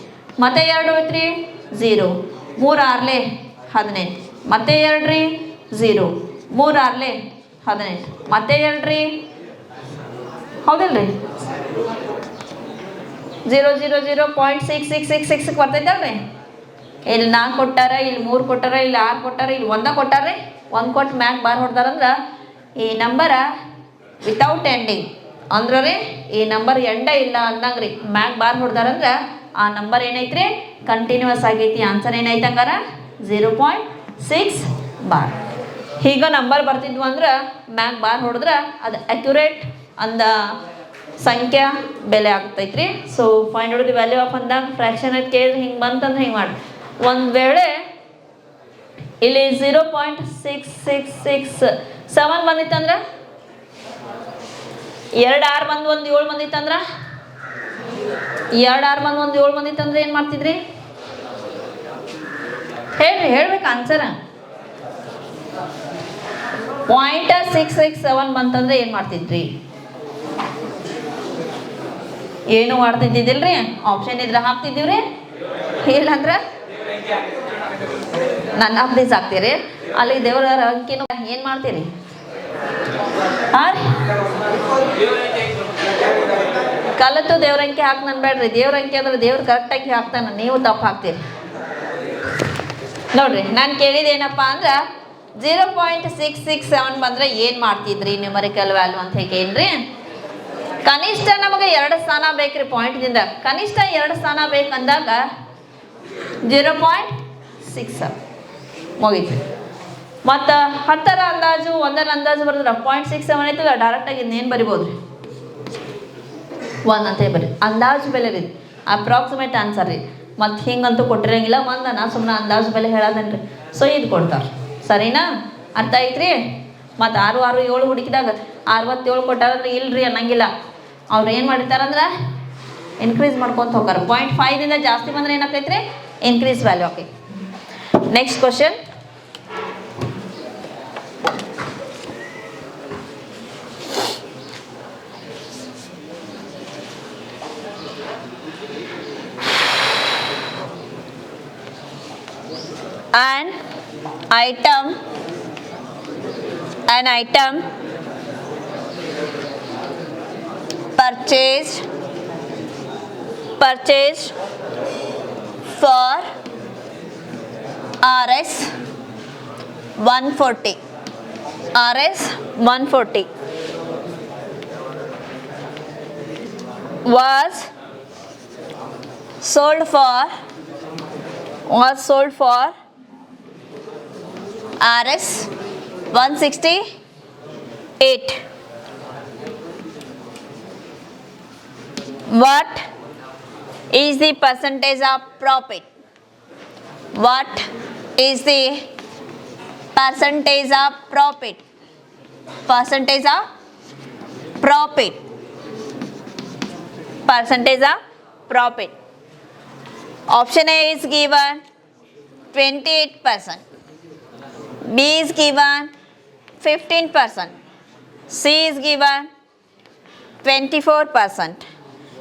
ಮತ್ತೆ 2 ಐತ್ರಿ 0. 3 6 18, ಮತ್ತೆ 2 ರೀ 0. 3 6 18, ಮತ್ತೆ 2 ರೀ, ಹೌದಿಲ್ರಿ? 0 0 0.6666 ಬರ್ತೈತಲ್ರಿ. ಇಲ್ಲಿ 4 ಕೊಟ್ಟಾರ, ಇಲ್ಲಿ 3 ಕೊಟ್ಟಾರ, ಇಲ್ಲಿ 6 ಕೊಟ್ಟಾರ, ಇಲ್ಲಿ 1 ಕೊಟ್ಟಾರ್ರಿ. 1 ಕೊಟ್ಟು ಮ್ಯಾಕ್ ಬಾರ್ ಹೊಡ್ದಾರಂದ್ರೆ ಈ ನಂಬರ ವಿತೌಟ್ ಎಂಡಿಂಗ್ ಅಂದ್ರೆ ರೀ ಈ ನಂಬರ್ ಎಂಡ ಇಲ್ಲ ಅಂದಂಗ್ರಿ. ಮ್ಯಾಕ್ ಬಾರ್ ಹೊಡ್ದಾರಂದ್ರೆ ಆ ನಂಬರ್ ಏನೈತ್ರಿ? ಕಂಟಿನ್ಯೂಸ್ ಆಗೈತಿ. ಆನ್ಸರ್ ಏನೈತೆ ಹಂಗಾರ? 0.6 ಬಾರ್. ಈಗ ನಂಬರ್ ಬರ್ತಿದ್ವು ಅಂದ್ರೆ ಮ್ಯಾಕ್ ಬಾರ್ ಹೊಡೆದ್ರೆ ಅದು ಅಕ್ಯುರೇಟ್ ಅಂದ ಸಂಖ್ಯಾ ಬೆಲೆ ಆಗ್ತೈತ್ರಿ. So find out the value of ಅಂದಾಗ ಫ್ರ್ಯಾಕ್ಷನ್ ಅಂತ ಕೇಳಿದ್ರೆ ಹಿಂಗೆ ಬಂತಂದ್ರೆ ಹಿಂಗೆ ಮಾಡಿ. ಒಂದು ವೇಳೆ ಇಲ್ಲಿ 0.666 ಬಂದಿತ್ತಂದ್ರೆ 2 6 ಬಂದು 1 7 ಬಂದಿತ್ತಂದ್ರೆ 2 6 ಬಂದು 1 7 ಬಂದಿತ್ತಂದ್ರೆ ಏನು ಮಾಡ್ತಿದ್ರಿ? ಹೇಳ್ಬೇಕು ಆನ್ಸರ್. 0.667 ಬಂತಂದ್ರೆ ಏನು ಮಾಡ್ತಿದ್ರಿ? ಏನು ಮಾಡ್ತಿದ್ದಿದ್ದಿಲ್ರಿ? ಆಪ್ಷನ್ ಇದ್ರೆ ಹಾಕ್ತಿದ್ದೀವ್ರಿ, ಇಲ್ಲಂದ್ರೆ ನನ್ನ ಅಪ್ಡೇಸ್ ಹಾಕ್ತೀರಿ. ಅಲ್ಲಿ ದೇವರ ಅಂಕಿನೂ ಏನು ಮಾಡ್ತೀರಿ? ಕಲತು ದೇವ್ರ ಅಂಕಿ ಹಾಕಿ ನನ್ಬೇಡ್ರಿ. ದೇವ್ರ ಅಂಕಿ ಅಂದ್ರೆ ದೇವ್ರು ಕರೆಕ್ಟಾಗಿ ಹಾಕ್ತಾನೆ, ನೀವು ತಪ್ಪು ಹಾಕ್ತೀರಿ ನೋಡ್ರಿ. ನಾನು ಕೇಳಿದೇನಪ್ಪ ಅಂದ್ರೆ 0.667 ಬಂದ್ರೆ ಏನು ಮಾಡ್ತಿದ್ರಿ ನ್ಯೂಮರಿಕಲ್ ವ್ಯಾಲ್ಯೂ ಅಂತ ಹೇಗೇನ್ರಿ? ಕನಿಷ್ಠ ನಮಗೆ 2 ಸ್ಥಾನ ಬೇಕ್ರಿ ಪಾಯಿಂಟ್ದಿಂದ. ಕನಿಷ್ಠ 2 ಸ್ಥಾನ ಬೇಕಂದಾಗ 0.67 ಮುಗೀತು. ಮತ್ತು 10ರ ಅಂದಾಜು 1ರ ಅಂದಾಜು ಬರೆದ್ರೆ 0.67 ಐತಲ್ಲ, ಡೈರೆಕ್ಟಾಗಿ ಇನ್ನೇನು ಬರಿಬೋದು? 1 ಅಂತ ಬರಿ. ಅಂದಾಜು ಬೆಲೆ ರೀ, ಅಪ್ರಾಕ್ಸಿಮೇಟ್ ಆನ್ಸರ್ ರೀ. ಮತ್ತು ಹಿಂಗಂತೂ ಕೊಟ್ಟಿರಂಗಿಲ್ಲ. ನಾ ಸುಮ್ಮನೆ ಅಂದಾಜು ಬೆಲೆ ಹೇಳೋದೇನ್ರಿ. ಸೊ ಇದು ಕೊಡ್ತಾರೆ, ಸರಿನಾ? ಅರ್ಥ ಐತ್ರಿ? ಮತ್ತು 6 6 7 ಹುಡುಕಿದಾಗ 67 ಕೊಟ್ಟಾರಂದ್ರೆ ಇಲ್ರಿ ಅನ್ನಂಗಿಲ್ಲ. ಅವ್ರು ಏನು ಮಾಡಿರ್ತಾರಂದ್ರೆ ಇನ್ಕ್ರೀಸ್ ಮಾಡ್ಕೊತ ಹೋಗಾರ. 0.5ದಿಂದ ಜಾಸ್ತಿ ಬಂದ್ರೆ ಏನಾಗ್ತೈತ್ರಿ? Increase value okay. Next question. An item purchased for Rs 140. Rs 140 was sold for Rs 168. What is the percentage of profit? What is the percentage of profit? Percentage of profit. Percentage of profit. Option A is given 28%. B is given 15%. C is given 24%.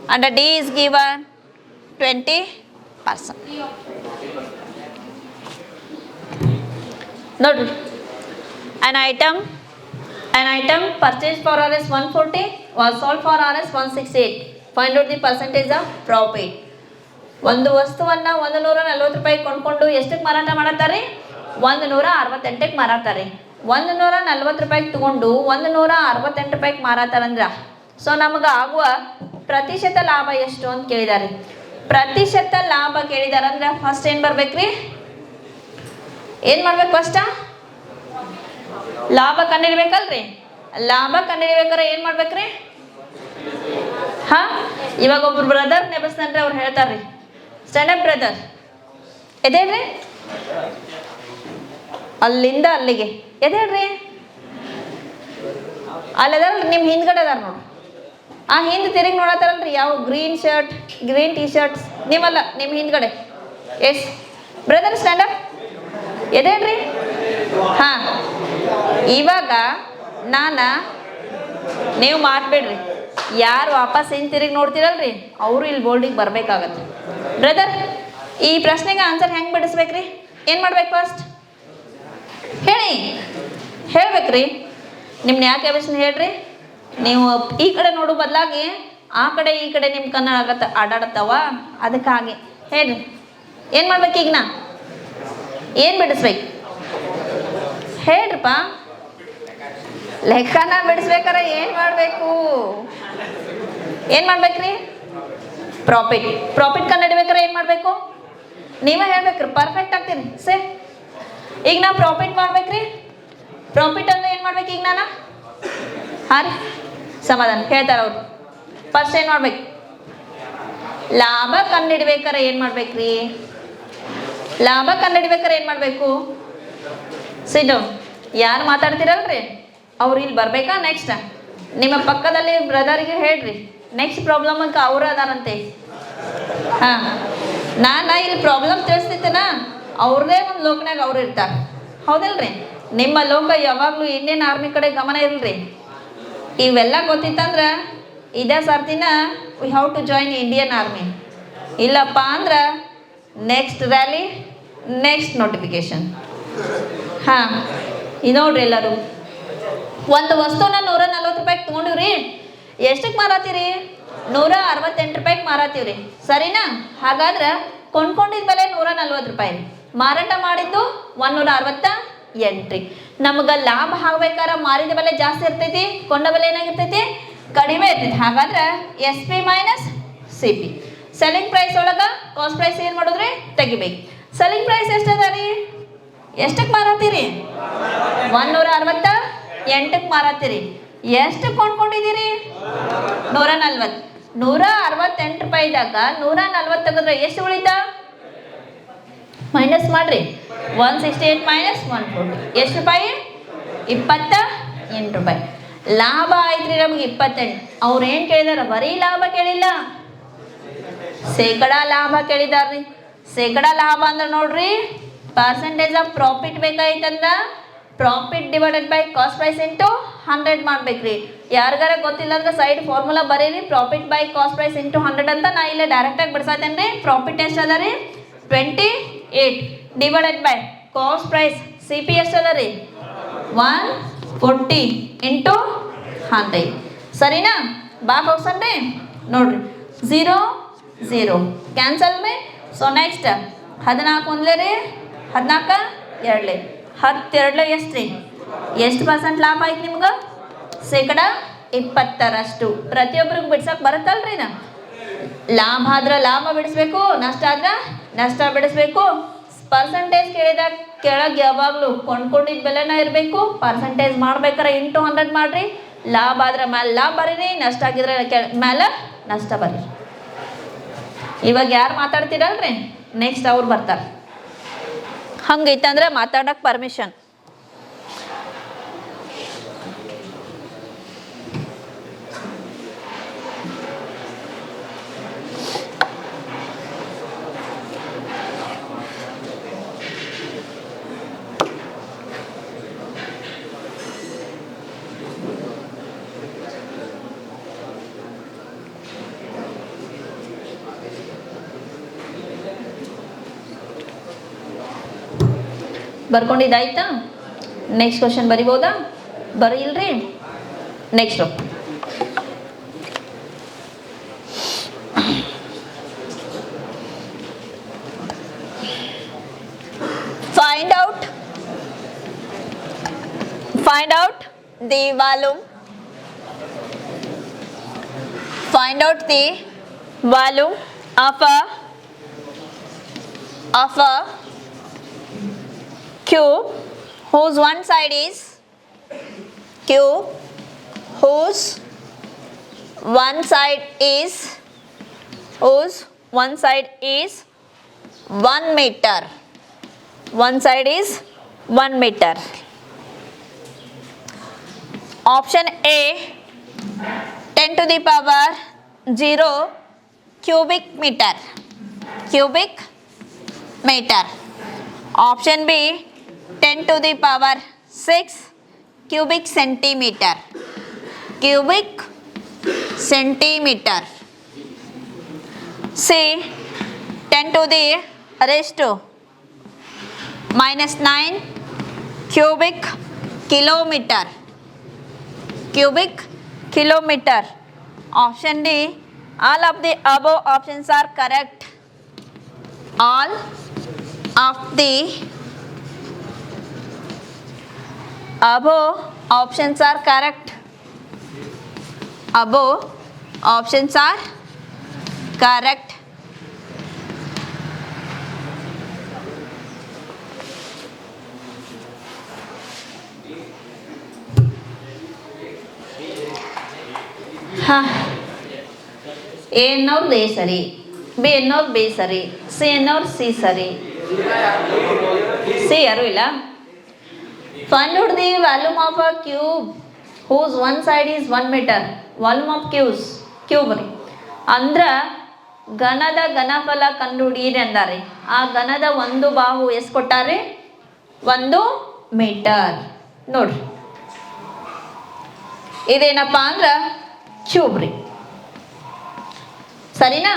And D is given 20%. Note, an item purchased for Rs 140 was sold for Rs 168. Find out the percentage of profit. ಒಂದು ವಸ್ತುವನ್ನು 140 ರೂಪಾಯಿ ಕೊಂಡ್ಕೊಂಡು ಎಷ್ಟಕ್ಕೆ ಮಾರಾಟ ಮಾಡತ್ತಾರೆ? 168ಕ್ಕೆ ಮಾರಾಡ್ತಾರೆ. 140 ರೂಪಾಯಿಗೆ ತಗೊಂಡು 168 ರೂಪಾಯಿಗೆ ಮಾರಾಡ್ತಾರಂದ್ರ so ನಮಗೆ ಆಗುವ ಪ್ರತಿಶತ ಲಾಭ ಎಷ್ಟು ಅಂತ ಕೇಳಿದ್ದಾರೆ. ಪ್ರತಿಶತ ಲಾಭ ಕೇಳಿದಾರಂದ್ರೆ ಫಸ್ಟ್ ಏನು ಬರ್ಬೇಕ್ರಿ? ಏನು ಮಾಡ್ಬೇಕು? ಫಸ್ಟ್ ಲಾಭ ಕಂಡುಹಿಡಿಬೇಕಲ್ರಿ. ಲಾಭ ಕಂಡುಹಿಡಿಬೇಕಾರೆ ಏನು ಮಾಡ್ಬೇಕ್ರಿ? ಇವಾಗ ಒಬ್ರು ಬ್ರದರ್ ನೆಬಸ್ತಾನ್ರಿ, ಅವ್ರು ಹೇಳ್ತಾರ್ರಿ ಸ್ಟ್ಯಾಂಡ್ ಅಪ್ ಬ್ರದರ್ ಎದೇಳ್ರಿ, ಅಲ್ಲಿಂದ ಅಲ್ಲಿಗೆ ಎದೇಳ್ರಿ, ಅಲ್ಲದಾರಲ್ರಿ ನಿಮ್ಮ ಹಿಂದ್ಗಡೆ ಅದಾರ ನೋಡ್ರಿ, ಆ ಹಿಂದೆ ತಿರುಗಿ ನೋಡತ್ತಾರಲ್ರಿ ಯಾವ ಗ್ರೀನ್ ಟೀ ಶರ್ಟ್ಸ್ ನೀವಲ್ಲ, ನಿಮ್ಮ ಹಿಂದ್ಗಡೆ. ಎಸ್ ಬ್ರದರ್ ಸ್ಟ್ಯಾಂಡ್ ಅಪ್ ಎದೇಳ್ರಿ. ಇವಾಗ ನೀವು ಮಾಡ್ಬೇಡ್ರಿ, ಯಾರು ವಾಪಸ್ ಹಿಂದೆ ತಿರುಗಿ ನೋಡ್ತೀರಲ್ರಿ ಅವರು ಇಲ್ಲಿ ಬೋರ್ಡಿಗೆ ಬರ್ಬೇಕಾಗತ್ತೆ. ಬ್ರದರ್ ಈ ಪ್ರಶ್ನೆಗೆ ಆನ್ಸರ್ ಹೆಂಗೆ ಬಿಡಿಸ್ಬೇಕ್ರಿ? ಏನು ಮಾಡ್ಬೇಕು? ಫಸ್ಟ್ ಹೇಳ್ಬೇಕ್ರಿ. ನಿಮ್ನ ಯಾಕೆ ಪ್ರಶ್ನೆ ಹೇಳ್ರಿ? ನೀವು ಈ ಕಡೆ ನೋಡೋ ಬದಲಾಗಿ ಆ ಕಡೆ ಈ ಕಡೆ ನಿಮ್ಮ ಕಣ್ಣು ಆಡಾಡತ್ತವ, ಅದಕ್ಕಾಗಿ ಹೇಳ್ರಿ ಏನು ಮಾಡ್ಬೇಕು? ಈಗ ಏನು ಬಿಡಿಸ್ಬೇಕು ಹೇಳ್ರಪ್ಪ. ಲೆಕ್ಕನ ಬಿಡಿಸ್ಬೇಕಾರೆ ಏನು ಮಾಡಬೇಕು? ಏನು ಮಾಡ್ಬೇಕ್ರಿ? ಪ್ರಾಫಿಟ್ ಕಂಡುಹಿಡಿಬೇಕಾರೆ ಏನು ಮಾಡಬೇಕು? ನೀವೇ ಹೇಳ್ಬೇಕ್ರಿ, ಪರ್ಫೆಕ್ಟ್ ಆಗ್ತೀರಿ ಸೇ. ಈಗ ನಾ ಪ್ರಾಫಿಟ್ ಮಾಡ್ಬೇಕ್ರಿ. ಪ್ರಾಫಿಟ್ ಅಂದ್ರೆ ಏನು ಮಾಡ್ಬೇಕು? ಈಗ ರೀ ಸಮಾಧಾನ ಹೇಳ್ತಾರ ಅವ್ರು. ಫಸ್ಟ್ ಏನು ಮಾಡ್ಬೇಕು? ಲಾಭ ಕಂಡುಹಿಡಿಬೇಕಾರೆ ಏನು ಮಾಡ್ಬೇಕ್ರಿ? ಲಾಭ ಕಂಡುಹಿಡಿಬೇಕಾರೆ ಏನು ಮಾಡಬೇಕು? ಸಿಟ್ಟು ಯಾರು ಮಾತಾಡ್ತೀರಲ್ರಿ ಅವ್ರು ಇಲ್ಲಿ ಬರ್ಬೇಕಾ? ನೆಕ್ಸ್ಟ್ ನಿಮ್ಮ ಪಕ್ಕದಲ್ಲಿ ಬ್ರದರ್ಗೆ ಹೇಳ್ರಿ, ನೆಕ್ಸ್ಟ್ ಪ್ರಾಬ್ಲಮ್ಗೆ ಅವರು ಅದಾರಂತೆ. ನಾನು ಇಲ್ಲಿ ಪ್ರಾಬ್ಲಮ್ ತಿಳಿಸ್ತಿತ್ತೇನ, ಅವ್ರದೇ ಒಂದು ಲೋಕನಾಗ ಅವ್ರು ಇರ್ತಾರೆ, ಹೌದಲ್ರಿ? ನಿಮ್ಮ ಲೋಕ ಯಾವಾಗಲೂ ಇಂಡಿಯನ್ ಆರ್ಮಿ ಕಡೆ ಗಮನ ಇರಲ್ರಿ. ಇವೆಲ್ಲ ಗೊತ್ತಿತ್ತಂದ್ರೆ ಇದೇ ಸರ್ತಿನ we have to join Indian army. ಇಲ್ಲಪ್ಪ ಅಂದ್ರೆ ನೆಕ್ಸ್ಟ್ ರ್ಯಾಲಿ, ನೆಕ್ಸ್ಟ್ ನೋಟಿಫಿಕೇಶನ್. ಇದು ನೋಡ್ರಿ, ಎಲ್ಲರೂ ಒಂದು ವಸ್ತುನ 140 ರೂಪಾಯಿಗೆ ತೊಗೊಂಡಿವ್ರಿ, ಎಷ್ಟಕ್ಕೆ ಮಾರಾತೀರಿ? 168 ರೂಪಾಯಿಗೆ ಮಾರಾತೀವ್ರಿ, ಸರಿನಾ? ಹಾಗಾದ್ರೆ ಕೊಂಡ್ಕೊಂಡಿದ್ದ ಬೆಲೆ 140 ರೂಪಾಯಿ, ಮಾರಾಟ ಮಾಡಿದ್ದು 168. ನಮ್ಗೆ ಲಾಭ ಆಗ್ಬೇಕಾದ್ರೆ ಮಾರಿದ ಬೆಲೆ ಜಾಸ್ತಿ ಇರ್ತೈತಿ, ಕೊಂಡ ಬೆಲೆ ಏನಾಗಿರ್ತೈತಿ? ಕಡಿಮೆ ಇರ್ತೈತಿ. ಹಾಗಾದ್ರೆ SP minus CP. Selling price ಒಳಗೆ ಕಾಸ್ಟ್ ಪ್ರೈಸ್ ಏನು ಮಾಡಿದ್ರಿ? ತೆಗಿಬೇಕು. ಸೆಲ್ಲಿಂಗ್ ಪ್ರೈಸ್ ಎಷ್ಟದ ರೀ? ಎಷ್ಟಕ್ಕೆ ಮಾರಾತೀರಿ? 168ಕ್ಕೆ ಮಾರಾತೀರಿ. ಎಷ್ಟು ಕೊಂಡ್ಕೊಂಡಿದ್ದೀರಿ? 140. 168 ರೂಪಾಯಿದಾಗ 140 ತೆಗೆದ್ರೆ ಎಷ್ಟು ಉಳಿತ? ಮೈನಸ್ ಮಾಡ್ರಿ. 168 ಮೈನಸ್ 140 ಎಷ್ಟು ರೂಪಾಯಿ? 28 ರೂಪಾಯಿ. ಲಾಭ ಆಯ್ತ್ರಿ ನಮ್ಗೆ 28. ಅವ್ರು ಏನು ಕೇಳಿದಾರ? ಬರೀ ಲಾಭ ಕೇಳಿಲ್ಲ, ಶೇಕಡ ಲಾಭ ಕೇಳಿದಾರ್ರಿ. ಶೇಕಡ ಲಾಭ ಅಂದ್ರೆ ನೋಡ್ರಿ, ಪರ್ಸೆಂಟೇಜ್ ಆಫ್ ಪ್ರಾಫಿಟ್ ಬೇಕಾಯ್ತಂದ್ರ profit divided by cost price into 100 ಮಾಡ್ಬೇಕ್ರಿ. ಯಾರಿಗಾರ ಗೊತ್ತಿಲ್ಲ ಅಂದ್ರೆ ಸೈಡ್ ಫಾರ್ಮುಲಾ ಬರೀರಿ, profit by cost price into 100 ಅಂತ. ನಾ ಇಲ್ಲೇ ಡೈರೆಕ್ಟಾಗಿ ಬಿಡ್ಸಾತೇನೆ ರೀ. ಪ್ರಾಫಿಟ್ ಎಷ್ಟು ಅದ ರೀ? 28 divided by cost price CP ಎಷ್ಟು ಅದ ರೀ? 140 ಇಂಟು 100, ಸರಿನಾ? ಬಾಕ್ ಹೋಗ್ಸನ್ರಿ ನೋಡ್ರಿ 0 0 ಕ್ಯಾನ್ಸಲ್ ಮೇ. ಸೊ ನೆಕ್ಸ್ಟ್ 14 ಒಂದ್ಲೆ ರೀ 14 ಎರಡ್ಲೆ 10 ಎರಡ್ಲೆ ಎಷ್ಟು ರೀ ಎಷ್ಟು ಪರ್ಸೆಂಟ್ ಲಾಭ ಆಯ್ತು ನಿಮ್ಗೆ 20%. ಪ್ರತಿಯೊಬ್ಬರಿಗೂ ಬಿಡ್ಸಕ್ಕೆ ಬರುತ್ತಲ್ರಿ ನಾ ಲಾಭ ಆದ್ರೆ ಲಾಭ ಬಿಡಿಸ್ಬೇಕು, ನಷ್ಟ ಆದ್ರೆ ನಷ್ಟ ಬಿಡಿಸ್ಬೇಕು. ಪರ್ಸೆಂಟೇಜ್ ಕೇಳಿದಾಗ ಕೆಳಗೆ ಯಾವಾಗಲೂ ಕೊಂಡ್ಕೊಂಡಿದ್ದ ಬೆಲೆನ ಇರಬೇಕು. ಪರ್ಸೆಂಟೇಜ್ ಮಾಡ್ಬೇಕಾರೆ ಇಂಟು 100 ಮಾಡ್ರಿ. ಲಾಭ ಆದ್ರೆ ಮೇಲೆ ಲಾಭ ಬರೀರಿ, ನಷ್ಟ ಆಗಿದ್ರೆ ಮೇಲೆ ನಷ್ಟ ಬರೀರಿ. ಇವಾಗ ಯಾರು ಮಾತಾಡ್ತೀರಲ್ರಿ ನೆಕ್ಸ್ಟ್ ಅವ್ರು ಬರ್ತಾರೆ. ಹಂಗೈತಂದ್ರೆ ಮಾತಾಡಕ್ಕೆ ಪರ್ಮಿಷನ್. ಬರ್ಕೊಂಡಿದ್ದಾಯ್ತಾ? ನೆಕ್ಸ್ಟ್ ಕ್ವಶನ್ ಬರಿಬೋದಾ? ಬರೀಲ್ರಿ. Next find out the volume. Find out the volume of a cube whose one side is 1 meter. One side is 1 meter. Option A 10 to the power 0 cubic meter. Option B 10 to the power 6 cubic centimeter. C 10 to the raised to -9 cubic kilometer. Option D all of the above options are correct. All of the above options are correct. A ಅನ್ನೋದು A ಸರಿ, B ಅನ್ನೋದು B ಸರಿ, C ಅನ್ನೋದು C ಸರಿ. C ಯಾರು ಇಲ್ಲ. Find out the volume of a cube whose one side is 1 meter. Volume of cube ರೀ ಅಂದ್ರೆ ಘನದ ಘನಫಲ ಕಂಡುಹಿಡಿಯಿರಿ ಅಂದಾರೆ. ಆ ಘನದ ಒಂದು ಬಾಹು ಎಷ್ಟು ಕೊಟ್ಟಾರೆ? 1 ಮೀಟರ್. ನೋಡ್ರಿ ಇದೇನಪ್ಪ ಅಂದ್ರೆ ಕ್ಯೂಬ್ ರೀ, ಸರಿನಾ?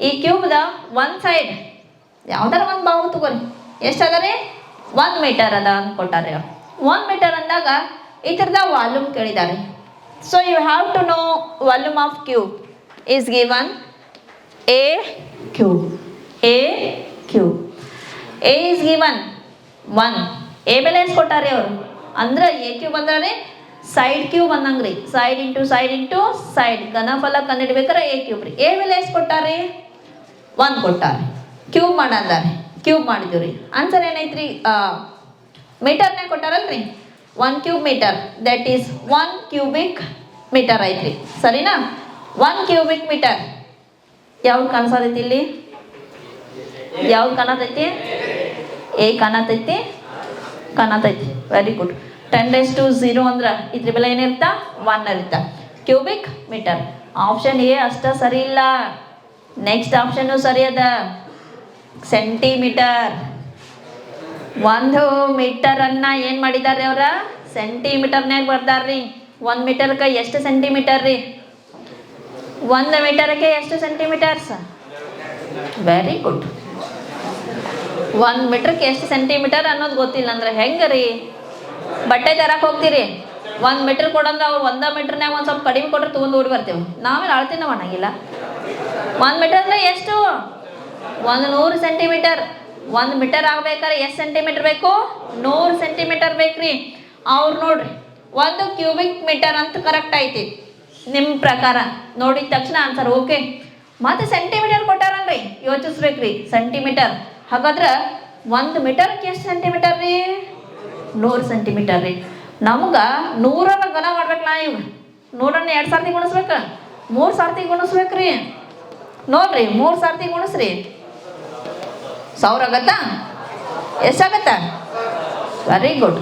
ಈ ಕ್ಯೂಬ್ದ ಒಂದು ಸೈಡ್ ಯಾವ್ದಾರ ಒಂದು ಬಾಹು ತಗೋರಿ. ಎಷ್ಟು ಅದ ರೀ? 1 ಮೀಟರ್ ಅದ ಅಂತ ಕೊಟ್ಟಾರೆ. 1 ಮೀಟರ್ ಅಂದಾಗ ಇದರದ ವಾಲ್ಯೂಮ್ ಕೇಳಿದ್ದಾರೆ. So you have to know volume of cube is given A cube. A is given 1. A ಬೆಲೆ ಎಷ್ಟು ಕೊಟ್ಟಾರೆ ಅವರು ಅಂದ್ರೆ A ಕ್ಯೂಬ್ ಅಂದ್ರೆ ಸೈಡ್ ಕ್ಯೂಬ್ ಅನ್ನಂಗ್ರಿ. ಸೈಡ್ ಇಂಟು ಸೈಡ್ ಘನಫಲ ಕಂಡುಹಿಡ್ಬೇಕಾರೆ A ಕ್ಯೂಬ್ ರೀ. A ಬೆಲೆ ಎಷ್ಟು ಕೊಟ್ಟಾರೆ? 1 ಕೊಟ್ಟಾರೆ. ಕ್ಯೂಬ್ ಮಾಡಂದಾರೆ, ಕ್ಯೂಬ್ ಮಾಡಿದ್ವಿ ರೀ. ಆನ್ಸರ್ ಏನೈತ್ರಿ? ಮೀಟರ್ನೇ ಕೊಟ್ಟಾರಲ್ರಿ. 1 cube metre, that is 1 cubic metre ಐತ್ರಿ. ಸರಿನಾ? 1 ಕ್ಯೂಬಿಕ್ ಮೀಟರ್ ಯಾವ್ದು ಕಾಣಿಸತೈತಿ ಇಲ್ಲಿ? ಯಾವ್ದು ಕಾಣತೈತಿ? A ಕಾಣತೈತಿ. Very good. 10⁻0 ಅಂದ್ರೆ ಇದ್ರ ಬೆಲೆ ಏನಿರ್ತಾ? 1 ಇರ್ತಾ. Cubic metre. ಆಪ್ಷನ್ A ಅಷ್ಟ ಸರಿ ಇಲ್ಲ. ನೆಕ್ಸ್ಟ್ ಆಪ್ಷನ್ನು ಸರಿ ಅದ. ಸೆಂಟಿಮೀಟರ್. 1 ಮೀಟರ್ ಅನ್ನ ಏನ್ ಮಾಡಿದಾರೆ ಅವ್ರ? ಸೆಂಟಿಮೀಟರ್ನ್ಯಾಗ ಬರ್ದಾರ್ರಿ. 1 ಮೀಟರ್ಗೆ ಎಷ್ಟು ಸೆಂಟಿಮೀಟರ್ ರೀ? 1 ಮೀಟರ್ಗೆ ಎಷ್ಟು ಸೆಂಟಿಮೀಟರ್ಸ್? Very good. 1 ಮೀಟರ್ಗೆ ಎಷ್ಟು ಸೆಂಟಿಮೀಟರ್ ಅನ್ನೋದು ಗೊತ್ತಿಲ್ಲ ಅಂದ್ರೆ ಹೆಂಗ ರೀ? ಬಟ್ಟೆ ತರಕ್ಕೆ ಹೋಗ್ತೀರಿ, 1 ಮೀಟರ್ ಕೊಡಂದ್ರೆ ಅವ್ರು 1 ಮೀಟರ್ನಾಗ ಒಂದು ಸ್ವಲ್ಪ ಕಡಿಮೆ ಕೊಟ್ರೆ ತೊಗೊಂಡು ಓಡಿ ಬರ್ತೇವೆ. ನಾವೇನು ಅಳ್ತೀವಿ ಅನ್ನಂಗಿಲ್ಲ. 1 ಮೀಟರ್ ಅಂದರೆ ಎಷ್ಟು? 100 ಸೆಂಟಿಮೀಟರ್. 1 ಮೀಟರ್ ಆಗ್ಬೇಕಾದ್ರೆ ಎಷ್ಟು ಸೆಂಟಿಮೀಟರ್ ಬೇಕು? 100 ಸೆಂಟಿಮೀಟರ್ ಬೇಕ್ರಿ. ಅವ್ರು ನೋಡ್ರಿ 1 ಕ್ಯೂಬಿಕ್ ಮೀಟರ್ ಅಂತ ಕರೆಕ್ಟ್ ಐತಿ ನಿಮ್ಮ ಪ್ರಕಾರ. ನೋಡಿದ ತಕ್ಷಣ ಆನ್ಸರ್ ಓಕೆ. ಮತ್ತೆ ಸೆಂಟಿಮೀಟರ್ ಕೊಟ್ಟಾರಲ್ರಿ, ಯೋಚಿಸ್ಬೇಕ್ರಿ. ಸೆಂಟಿಮೀಟರ್ ಹಾಗಾದ್ರೆ 1 ಮೀಟರ್ಗೆ ಎಷ್ಟು ಸೆಂಟಿಮೀಟರ್ ರೀ? 100 ಸೆಂಟಿಮೀಟರ್ ರೀ. ನಮ್ಗೆ 100ರ ಘನ ಮಾಡ್ಬೇಕಲ್ಲ. ಇವ್ 100ನ್ನ 2 ಸರ್ತಿ ಗುಣಿಸ್ಬೇಕು, 3 ಸರ್ತಿ ಗುಣಿಸ್ಬೇಕ್ರಿ. ನೋಡ್ರಿ 3 ಸರ್ತಿ ಗುಣಿಸ್ರಿ. 1000 ಆಗತ್ತಾ? ಎಷ್ಟಾಗತ್ತಾ? Very good.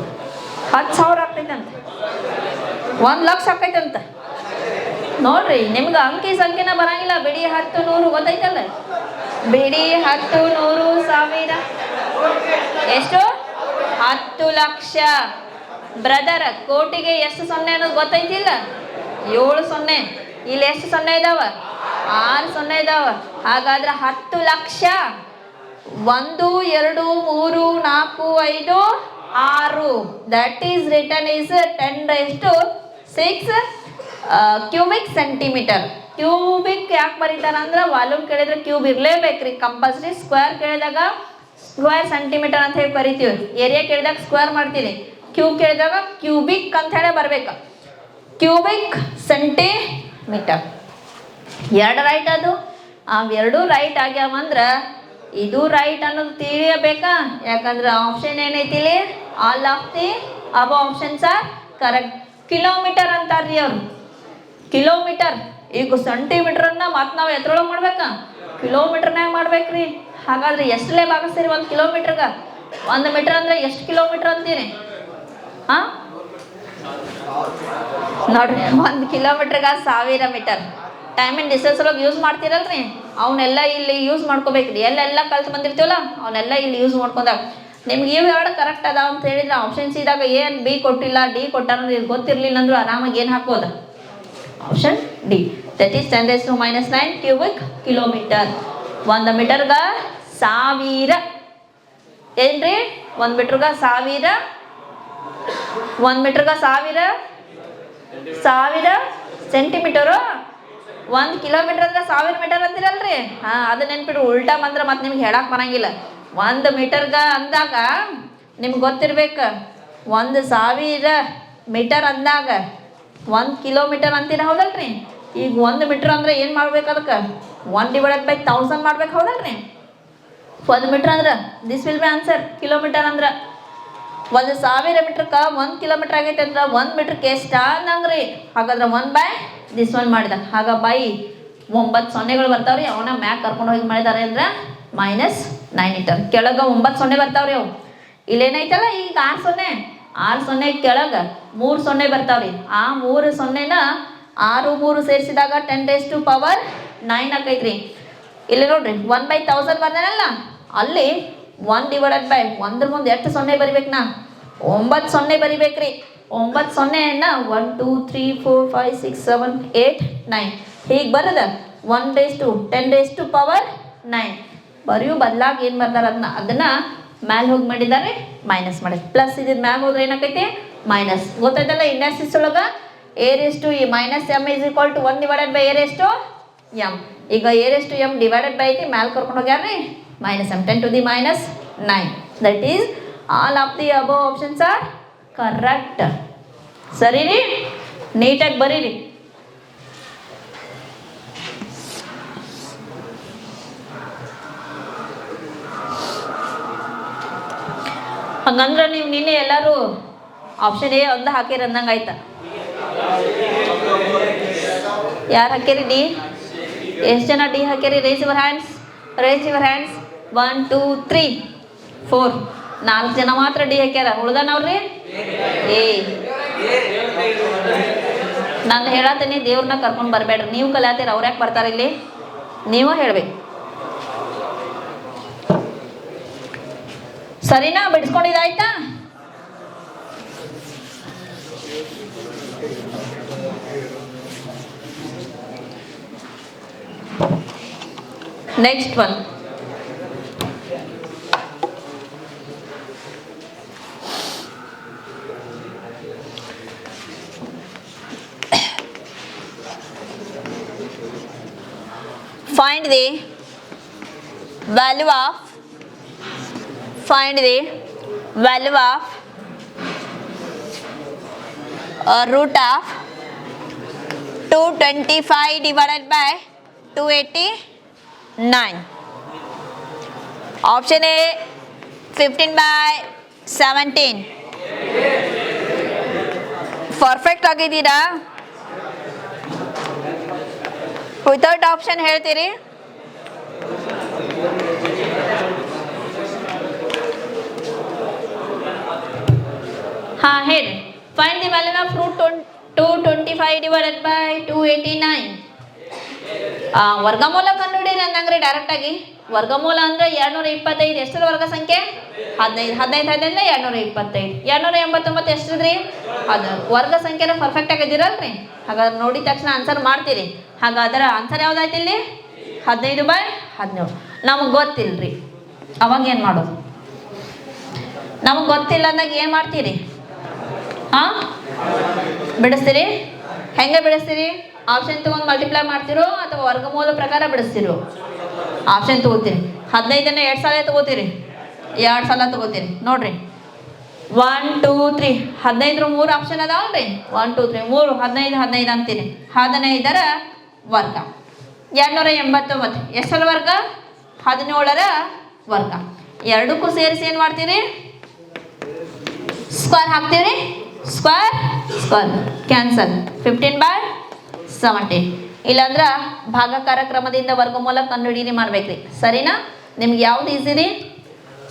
10,000 ಆಗ್ತೈತಂತ. 1 ಲಕ್ಷ ಆಕೈತಂತ. ನೋಡ್ರಿ ನಿಮ್ಗೆ ಅಂಕಿ ಸಂಖ್ಯೆನ ಬರಂಗಿಲ್ಲ. ಬಿಡಿ 10 100 ಗೊತ್ತೈತಲ್ಲ. ಬಿಡಿ 10 100 1000 ಎಷ್ಟು? 10 ಲಕ್ಷ. ಬ್ರದರ್ ಕೋಟಿಗೆ ಎಷ್ಟು ಸೊನ್ನೆ ಅನ್ನೋದು ಗೊತ್ತೈತಿಲ್ಲ? 7 ಸೊನ್ನೆ. ಇಲ್ಲಿ ಎಷ್ಟು ಸೊನ್ನೆ ಇದಾವ? 6 ಸೊನ್ನೆ ಇದಾವ. ಹಾಗಾದ್ರೆ 10 lakh 1 2 3 4 5 6. That is return is 10⁶ cubic centimetre. Cubic ಯಾಕೆ ಬರೀತಾರಂದ್ರೆ ವಾಲ್ಯೂಮ್ ಕೇಳಿದ್ರೆ ಕ್ಯೂಬ್ ಇರಲೇಬೇಕ್ರಿ ಕಂಪಲ್ಸರಿ. ಸ್ಕ್ವೇರ್ ಕೇಳಿದಾಗ ಸ್ಕ್ವೇರ್ ಸೆಂಟಿಮೀಟರ್ ಅಂತ ಹೇಳಿ ಕರಿತೀವಿ. ಏರಿಯಾ ಕೇಳಿದಾಗ ಸ್ಕ್ವೇರ್ ಮಾಡ್ತೀವಿ. ಕ್ಯೂಬ್ ಕೇಳಿದಾಗ ಕ್ಯೂಬಿಕ್ ಅಂತ ಹೇಳಿ ಬರ್ಬೇಕು. Cubic centimetre. 2 ರೈಟ್ ಅದು. ಅವೆರಡು ರೈಟ್ ಆಗ್ಯಾವಂದ್ರೆ ಇದು ರೈಟ್ ಅನ್ನೋದು ತಿಳಿಯಬೇಕಾ? ಯಾಕಂದ್ರೆ ಆಪ್ಷನ್ ಏನೈತಿಲಿ? All of the above options are correct. Kilometre ಅಂತಾರ್ರಿ ಅವ್ರು. ಕಿಲೋಮೀಟರ್. ಈಗ ಸೆಂಟಿಮೀಟರ್ನ ಮತ್ತೆ ನಾವು ಎತ್ರೊಳಗೆ ಮಾಡ್ಬೇಕಾ? ಕಿಲೋಮೀಟರ್ನಾಗ ಮಾಡ್ಬೇಕ್ರಿ. ಹಾಗಾದ್ರೆ ಎಷ್ಟಲೇ ಭಾಗಿಸ್ತೀರಿ 1 ಕಿಲೋಮೀಟರ್ಗೆ? 1 ಮೀಟರ್ ಅಂದ್ರೆ ಎಷ್ಟು ಕಿಲೋಮೀಟರ್ ಅಂತೀರಿ? ಹಾಂ ನೋಡ್ರಿ 1 ಕಿಲೋಮೀಟರ್ಗೆ 1000 ಮೀಟರ್. ಟೈಮ್ ಆ್ಯಂಡ್ ಡಿಸ್ಟೆನ್ಸ್ ಒಳಗೆ ಯೂಸ್ ಮಾಡ್ತೀರಲ್ರಿ, ಅವನ್ನೆಲ್ಲ ಇಲ್ಲಿ ಯೂಸ್ ಮಾಡ್ಕೋಬೇಕ್ರಿ. ಎಲ್ಲೆಲ್ಲ ಕಲ್ತು ಬಂದಿರ್ತೀವಲ್ಲ ಅವನ್ನೆಲ್ಲ ಇಲ್ಲಿ ಯೂಸ್ ಮಾಡ್ಕೊಂಡಾಗ ನಿಮ್ಗೆ ಇವು ಎರಡು ಕರೆಕ್ಟ್ ಅದಾವ ಅಂತ ಹೇಳಿದ್ರೆ ಆಪ್ಷನ್ ಸಿದಾಗ ಏನು ಬಿ ಕೊಟ್ಟಿಲ್ಲ ಡಿ ಕೊಟ್ಟಾರ ಗೊತ್ತಿರಲಿಲ್ಲ ಅಂದ್ರೂ ಆರಾಮಾಗಿ ಏನು ಹಾಕ್ಬೋದು? Option D. That is 10⁻⁹ cubic kilometre. 1 ಮೀಟರ್ಗೆ 1000 ಏನ್ರಿ? 1 ಮೀಟರ್ಗೆ 1000. 1 ಮೀಟರ್ಗೆ 1000 ಸೆಂಟಿಮೀಟರು. 1 ಕಿಲೋಮೀಟರ್ ಅಂದ್ರೆ 1000 ಮೀಟರ್ ಅಂತೀರಲ್ರಿ. ಹಾಂ ಅದು ನೆನ್ಪಿಟ್ಟು. ಉಲ್ಟಾ ಬಂದ್ರೆ ಮತ್ತೆ ನಿಮ್ಗೆ ಹೇಳಕ್ಕೆ ಬರಂಗಿಲ್ಲ. 1 ಮೀಟರ್ಗೆ ಅಂದಾಗ ನಿಮ್ಗೆ ಗೊತ್ತಿರ್ಬೇಕು. 1000 ಮೀಟರ್ ಅಂದಾಗ 1 ಕಿಲೋಮೀಟರ್ ಅಂತೀರ ಹೌದಲ್ರಿ. ಈಗ 1 ಮೀಟರ್ ಅಂದ್ರೆ ಏನು ಮಾಡ್ಬೇಕು? ಅದಕ್ಕೆ 1/1000 ಮಾಡ್ಬೇಕು ಹೌದಲ್ರಿ. 1 ಮೀಟರ್ ಅಂದ್ರೆ this will be answer. Kilometre ಅಂದ್ರೆ 1000 ಮೀಟರ್ಗೆ 1 ಕಿಲೋಮೀಟರ್ ಆಗೈತೆ ಅಂದ್ರೆ 1 ಮೀಟರ್ಗೆ ಎಷ್ಟು ಅನ್ನಂಗ್ರಿ. ಹಾಗಾದ್ರೆ 1/this ಮಾಡಿದ. ಆಗ ಬೈ 9 ಸೊನ್ನೆಗಳು ಬರ್ತಾವ್ರಿ. ಅವನ್ನ ಮ್ಯಾಕ್ ಕರ್ಕೊಂಡು ಹೋಗಿ ಮಾಡಿದ್ದಾರೆ ಅಂದ್ರೆ -9 ಮೀಟರ್. ಕೆಳಗೆ 9 ಸೊನ್ನೆ ಬರ್ತಾವ್ರಿ. ಅವು ಇಲ್ಲೇನೈತಲ್ಲ ಈಗ 6 ಸೊನ್ನೆ. 6 ಸೊನ್ನೆ ಕೆಳಗೆ 3 ಸೊನ್ನೆ ಬರ್ತಾವ್ರಿ. ಆ 3 ಸೊನ್ನೆನ 6 3 ಸೇರಿಸಿದಾಗ 10⁻⁹ ಆಕೈತ್ರಿ. ಇಲ್ಲಿ ನೋಡ್ರಿ 1/1000 ಬರ್ದೇನಲ್ಲ, ಅಲ್ಲಿ 1/1 ಮುಂದೆ ಎಷ್ಟು ಸೊನ್ನೆ ಬರಿಬೇಕು? 9 ಸೊನ್ನೆ ಬರಿಬೇಕ್ರಿ. 9 ಸೊನ್ನೆಯನ್ನ 1 2 3 4 5 6 7 8 9 ಹೀಗೆ ಬರದ 1/10⁻⁹ ಬರೆಯು ಬದಲಾಗಿ ಏನು ಬರ್ದಾರ ಅದನ್ನ ಮ್ಯಾಲೆ ಹೋಗಿ ಮಾಡಿದ್ದಾರೆ ಮೈನಸ್ ಮಾಡಿ. ಪ್ಲಸ್ ಇದ್ ಮ್ಯಾಗ ಹೋದ್ರೆ ಏನಾಕೈತಿ? ಮೈನಸ್. ಗೊತ್ತಾಯ್ತಲ್ಲ ಇಂಡಸ್ಟ್ರೀಸ್ ಒಳಗೆ a⁻m = 1/a⁻m. ಈಗ a⁻m ಡಿವೈಡೆಡ್ ಬೈ ಐತಿ, ಮ್ಯಾಲೆ ಕರ್ಕೊಂಡು ಹೋಗ್ಯಾರ್ರಿ -m. 10⁻⁹. That is all of the above options are correct. ಸರಿ ರೀ, ನೀಟಾಗಿ ಬರೀರಿ. ಹಂಗಂದ್ರೆ ನೀವು ನಿನ್ನೆ ಎಲ್ಲರೂ ಆಪ್ಷನ್ ಎ ಒಂದು ಹಾಕಿರಿ ಅಂದಂಗೆ ಆಯ್ತಾ? ಯಾರು ಹಾಕಿರಿ ಡಿ? ಎಷ್ಟು ಜನ ಡಿ ಹಾಕಿರಿ? Race your hands. 1 2 3 4 4 ಜನ ಮಾತ್ರ ಡಿ ಹಾಕ್ಯಾರ. ಉಳ್ದನವ್ರಿ ಏ ನಾನು ಹೇಳತ್ತೀನಿ, ದೇವ್ರನ್ನ ಕರ್ಕೊಂಡು ಬರಬೇಡ್ರಿ. ನೀವು ಕಲಿಯಾತೀರ, ಅವ್ರು ಯಾಕೆ ಬರ್ತಾರೆ ಇಲ್ಲಿ? ನೀವು ಹೇಳ್ಬೇಕು. ಸರಿನಾ? ಬಿಡಿಸ್ಕೊಂಡಿದ್ದಾಯ್ತಾ? Next one. find the value of root of 225 divided by 289. Option A 15 by 17. Perfect ಆಗಿದ್ದೀರಾ? ವಿತೌಟ್ ಆಪ್ಷನ್ ಹೇಳ್ತೀರಿ? ಹಾಂ ಹೇಳಿ. Find the value of root 225 divided by 289. ವರ್ಗಮೂಲ ಕಂಡುಹಿಡಿಯಿರಿ ಅಂದಂಗ್ರಿ ಡೈರೆಕ್ಟಾಗಿ. ವರ್ಗಮೂಲ ಅಂದರೆ 225 ಎಷ್ಟರ ವರ್ಗ ಸಂಖ್ಯೆ? 15. 15 225. 289 ಎಷ್ಟಿದ್ರಿ? ಅದು ವರ್ಗ ಸಂಖ್ಯೆನ ಪರ್ಫೆಕ್ಟ್ ಆಗಿದ್ದೀರಲ್ರಿ? ಹಾಗಾದ್ರೆ ನೋಡಿದ ತಕ್ಷಣ ಆನ್ಸರ್ ಮಾಡ್ತೀರಿ. ಹಾಗಾದ್ರೆ ಆನ್ಸರ್ ಯಾವ್ದಾಯ್ತು ಇಲ್ಲಿ? 15/17. ನಮಗೆ ಗೊತ್ತಿಲ್ರಿ, ಅವಾಗ ಏನು ಮಾಡೋದು? ನಮಗೆ ಗೊತ್ತಿಲ್ಲ ಅಂದಾಗ ಏನು ಮಾಡ್ತೀರಿ? ಬಿಡಿಸ್ತೀರಿ? ಹೆಂಗೆ ಬಿಡಿಸ್ತೀರಿ? ಆಪ್ಷನ್ ತೊಗೊಂಡು ಮಲ್ಟಿಪ್ಲೈ ಮಾಡ್ತಿರೋ ಅಥವಾ ವರ್ಗಮೂಲ ಪ್ರಕಾರ ಬಿಡಿಸ್ತಿರೋ? ಆಪ್ಷನ್ ತೊಗೋತೀರಿ. 15 2 ಸಲ ತೊಗೋತೀರಿ? 2 ಸಲ ತೊಗೋತೀರಿ. ನೋಡ್ರಿ 1 2 3 15 3 ಆಪ್ಷನ್ ಅದಾವಲ್ರಿ? 1 2 3 3 15 15 ಅಂತೀರಿ. 15ರ ವರ್ಗ 289. ಎಷ್ಟರ ವರ್ಗ? 17ರ ವರ್ಗ. ಎರಡಕ್ಕೂ ಸೇರಿಸಿ ಏನು ಮಾಡ್ತೀರಿ? ಸ್ಕ್ವೇರ್ ಹಾಕ್ತೀರಿ. Square cancel. 15/17. ಇಲ್ಲಾಂದ್ರೆ ಭಾಗಾಕಾರ ಕ್ರಮದಿಂದ ವರ್ಗಮೂಲ ಕಂಡುಹಿಡೀರಿ ಮಾಡ್ಬೇಕ್ರಿ. ಸರಿನಾ? ನಿಮ್ಗೆ ಯಾವ್ದು ಈಸಿ ರೀ?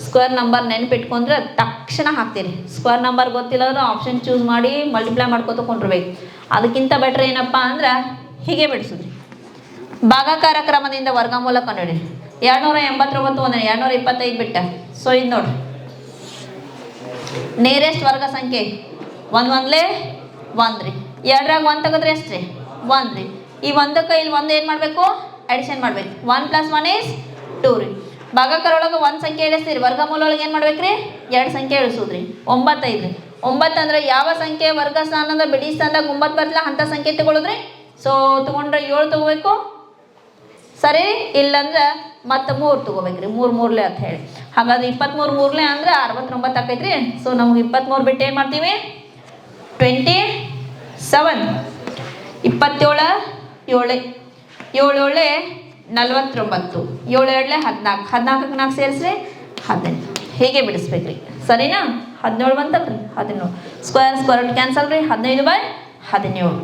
ಸ್ಕ್ವೇರ್ ನಂಬರ್ ನೆನ್ಪಿಟ್ಕೊಂಡ್ರೆ ತಕ್ಷಣ ಹಾಕ್ತೀರಿ. ಸ್ಕ್ವೇರ್ ನಂಬರ್ ಗೊತ್ತಿಲ್ಲ ಅಂದ್ರೆ ಆಪ್ಷನ್ ಚೂಸ್ ಮಾಡಿ ಮಲ್ಟಿಪ್ಲೈ ಮಾಡ್ಕೊತ ಕೊಂಡಿರ್ಬೇಕು. ಅದಕ್ಕಿಂತ ಬೆಟ್ರ್ ಏನಪ್ಪ ಅಂದ್ರೆ ಹೀಗೆ ಬಿಡಿಸಿದ್ರಿ. ಭಾಗಾಕಾರ ಕ್ರಮದಿಂದ ವರ್ಗಮೂಲ ಕಂಡುಹಿಡೀರಿ. 289 ಒಂದೇ 225 ಬಿಟ್ಟ. ಸೊ ಇದು ನೋಡ್ರಿ, ನೇರೆಸ್ಟ್ ವರ್ಗ ಸಂಖ್ಯೆ 1 1 1 ರೀ. 2ರಾಗ 1 ತೆಗೆದ್ರೆ ಎಷ್ಟು ರೀ? 1 ರೀ. ಈ ಒಂದಕ್ಕೆ ಇಲ್ಲಿ ಒಂದು ಏನು ಮಾಡಬೇಕು? ಅಡಿಷನ್ ಮಾಡ್ಬೇಕು. 1 + 1 = 2 ರೀ. ಭಾಗಾಕಾರ ಒಳಗೆ 1 ಸಂಖ್ಯೆ ಇಳಿಸ್ತೀರಿ. ವರ್ಗಮೂಲ ಒಳಗೆ ಏನು ಮಾಡ್ಬೇಕ್ರಿ? 2 ಸಂಖ್ಯೆ ಇಳಿಸೋದ್ರಿ. 9 5 ರೀ. 9 ಅಂದ್ರೆ ಯಾವ ಸಂಖ್ಯೆ ವರ್ಗ ಸ್ಥಾನದ ಬಿಡಿ ಸ್ಥಾನದಾಗ 9 ಬರ್ತಲ್ಲ ಅಂಥ ಸಂಖ್ಯೆ ತಗೊಳ್ಳೋದ್ರಿ. ಸೊ ತಗೊಂಡ್ರೆ 7 ತಗೋಬೇಕು. ಸರಿ? ಇಲ್ಲಂದ್ರೆ ಮತ್ತೆ 3 ತಗೋಬೇಕ್ರಿ. 3 3 ಅಂತ ಹೇಳಿ. ಹಾಗಾದ್ರೆ 23 3 ಅಂದ್ರೆ 69 ಆಕೈತ್ರಿ. ಸೊ ನಮ್ಗೆ 23 ಬಿಟ್ಟು ಏನು ಮಾಡ್ತೀವಿ? 27. 27 7 7 49. 7 7 14. 14ಕ್ಕೆ 4 ಸೇರಿಸ್ರಿ 18. ಹೇಗೆ ಬಿಡಿಸ್ಬೇಕ್ರಿ? ಸರಿನಾ? 17 ಬಂತಲ್ರಿ? 17. ಸ್ಕ್ವೇರ್ ಕ್ಯಾನ್ಸಲ್ ರೀ. 15/17.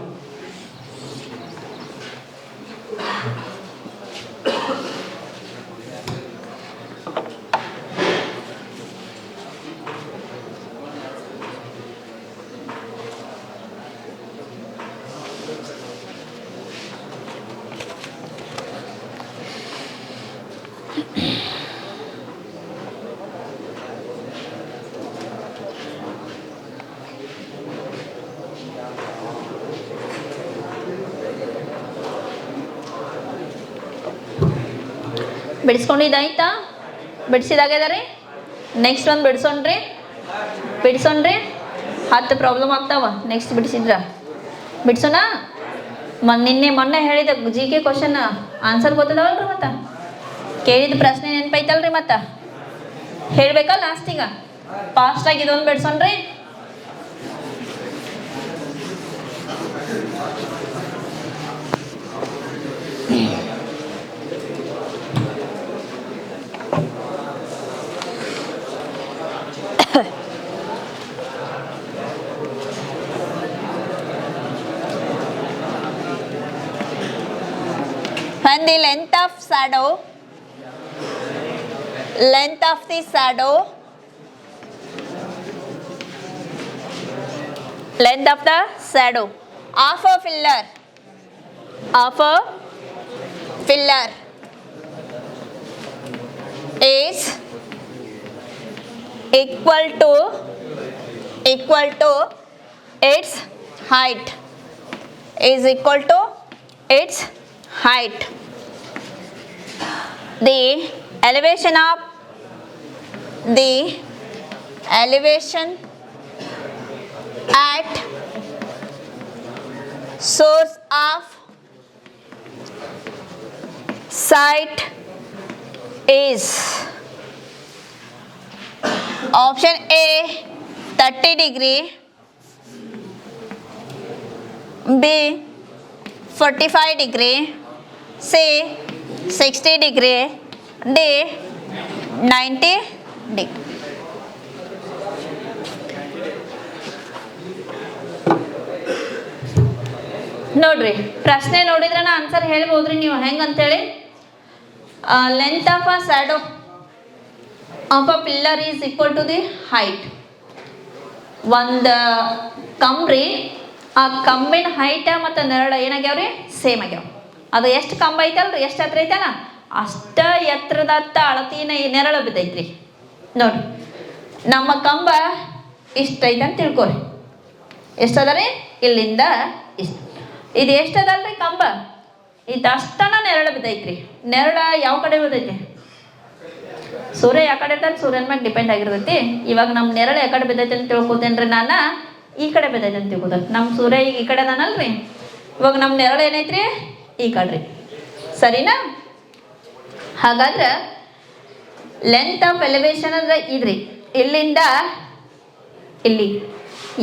ಬಿಡಿಸ್ಕೊಂಡಿದ್ದಾಯ್ತಾ? ಬಿಡಿಸಿದಾಗ್ಯದ ರೀ. ನೆಕ್ಸ್ಟ್ ಒಂದು ಬಿಡಿಸೋಣ್ರಿ. 10 ಪ್ರಾಬ್ಲಮ್ ಆಗ್ತಾವ ನೆಕ್ಸ್ಟ್ ಬಿಡಿಸೋಣ. ಮೊನ್ನೆ ಹೇಳಿದ GK ಕ್ವಶನ್ ಆನ್ಸರ್ ಗೊತ್ತದವಲ್ರಿ? ಮತ್ತೆ ಕೇಳಿದ ಪ್ರಶ್ನೆ ನೆನಪೈತಲ್ರಿ? ಮತ್ತೆ ಹೇಳ್ಬೇಕಲ್ಲ ಲಾಸ್ಟಿಗ. ಫಾಸ್ಟಾಗಿ ಇದೊಂದು ಬಿಡಿಸೋಣ್ರಿ. When the length of the shadow of a pillar is equal to its height. The elevation at source of side is option A 30 degree, B 45 degree, C 60 degree, D 90 degree. ನೋಡ್ರಿ ಪ್ರಶ್ನೆ ನೋಡಿದ್ರೆ ಆನ್ಸರ್ ಹೇಳ್ಬೋದ್ರಿ ನೀವು ಹೆಂಗಂತೇಳಿ. Length of a shadow of a pillar is equal to the height. ಒಂದು ಕಂಬ್ರಿ ಆ ಕಂಬಿನ ಹೈಟ ಮತ್ತು ನೆರಳು ಏನಾಗ್ಯಾವ್ರಿ ಸೇಮ್ ಆಗ್ಯಾವ. ಅದು ಎಷ್ಟು ಕಂಬ ಐತಲ್ರಿ, ಎಷ್ಟು ಎತ್ತರ ಐತಲ್ಲ ಅಷ್ಟ ಎತ್ತರದತ್ತ ಅಳತಿನ ನೆರಳು ಬಿದ್ದೈತ್ರಿ. ನೋಡ್ರಿ ನಮ್ಮ ಕಂಬ ಇಷ್ಟ ಐತೆ ಅಂತ ತಿಳ್ಕೊರಿ. ಎಷ್ಟದ ರೀ ಇಲ್ಲಿಂದ ಇಷ್ಟು. ಇದು ಎಷ್ಟದಲ್ರಿ ಕಂಬ, ಇದು ಅಷ್ಟನ ನೆರಳು ಬಿದ್ದೈತ್ರಿ. ನೆರಳ ಯಾವ ಕಡೆ ಬಿದ್ದೈತಿ, ಸೂರ್ಯ ಯಾವ ಕಡೆ ಇರ್ತದೆ ಸೂರ್ಯನ ಮ್ಯಾಗ ಡಿಪೆಂಡ್ ಆಗಿರ್ತೈತಿ. ಇವಾಗ ನಮ್ಮ ನೆರಳು ಯಾವ ಕಡೆ ಬಿದ್ದೈತಿ ಅಂತ ತಿಳ್ಕೊತೇನ್ರಿ, ನಾನು ಈ ಕಡೆ ಬಿದ್ದೈತೆ ಅಂತ ತಿಳ್ಕೊತ. ನಮ್ಮ ಸೂರ್ಯ ಈಗ ಈ ಕಡೆ ಅದಾನಲ್ರಿ, ಇವಾಗ ನಮ್ಮ ನೆರಳು ಏನೈತ್ರಿ ಈ ಕಡ್ರಿ, ಸರಿನಾ? ಹಾಗಾದ್ರೆ ಲೆಂತ್ ಆಫ್ ಎಲಿವೇಶನ್ ಅಂದ್ರೆ ಇದ್ರಿ, ಇಲ್ಲಿಂದ ಇಲ್ಲಿ